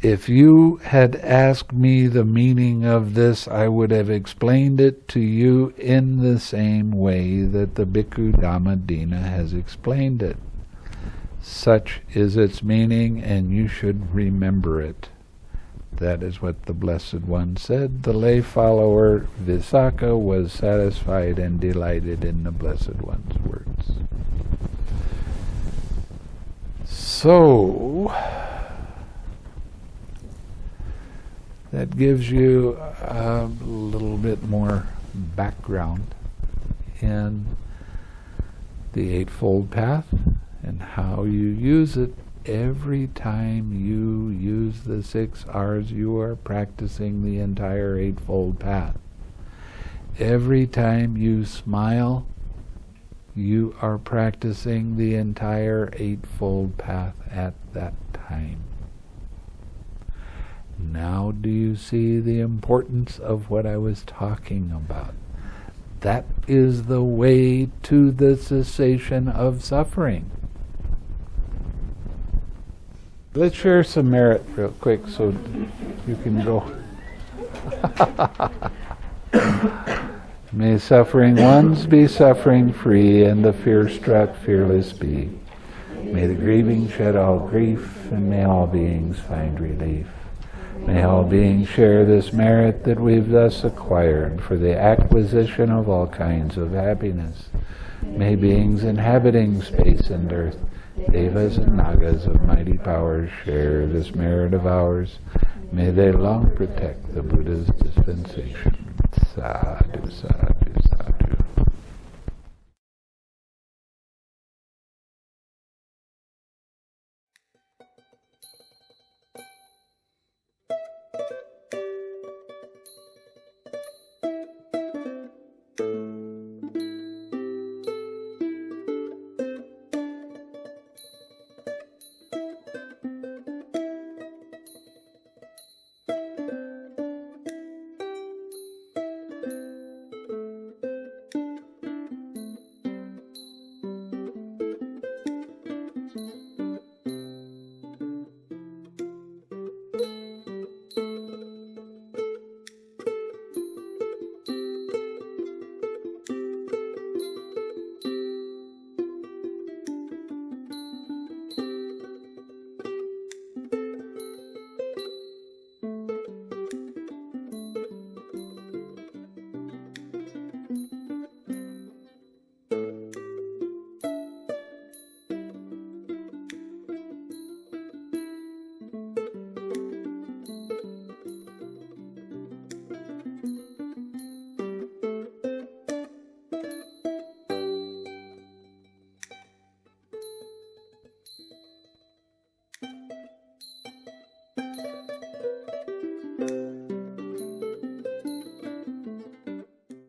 If you had asked me the meaning of this, I would have explained it to you in the same way that the Bhikkhu Dhammadinnā has explained it. Such is its meaning, and you should remember it." That is what the Blessed One said. The lay follower Visākha was satisfied and delighted in the Blessed One's words. So, that gives you a little bit more background in the Eightfold Path and how you use it. Every time you use the 6 R's, you are practicing the entire Eightfold Path. Every time you smile, you are practicing the entire Eightfold Path at that time. Now do you see the importance of what I was talking about? That is the way to the cessation of suffering. Let's share some merit real quick so you can go. May suffering ones be suffering free, and the fear-struck fearless be. May the grieving shed all grief, and may all beings find relief. May all beings share this merit that we've thus acquired for the acquisition of all kinds of happiness. May beings inhabiting space and earth, devas and nagas of mighty powers, share this merit of ours. May they long protect the Buddha's dispensation. Sadhu, sadhu.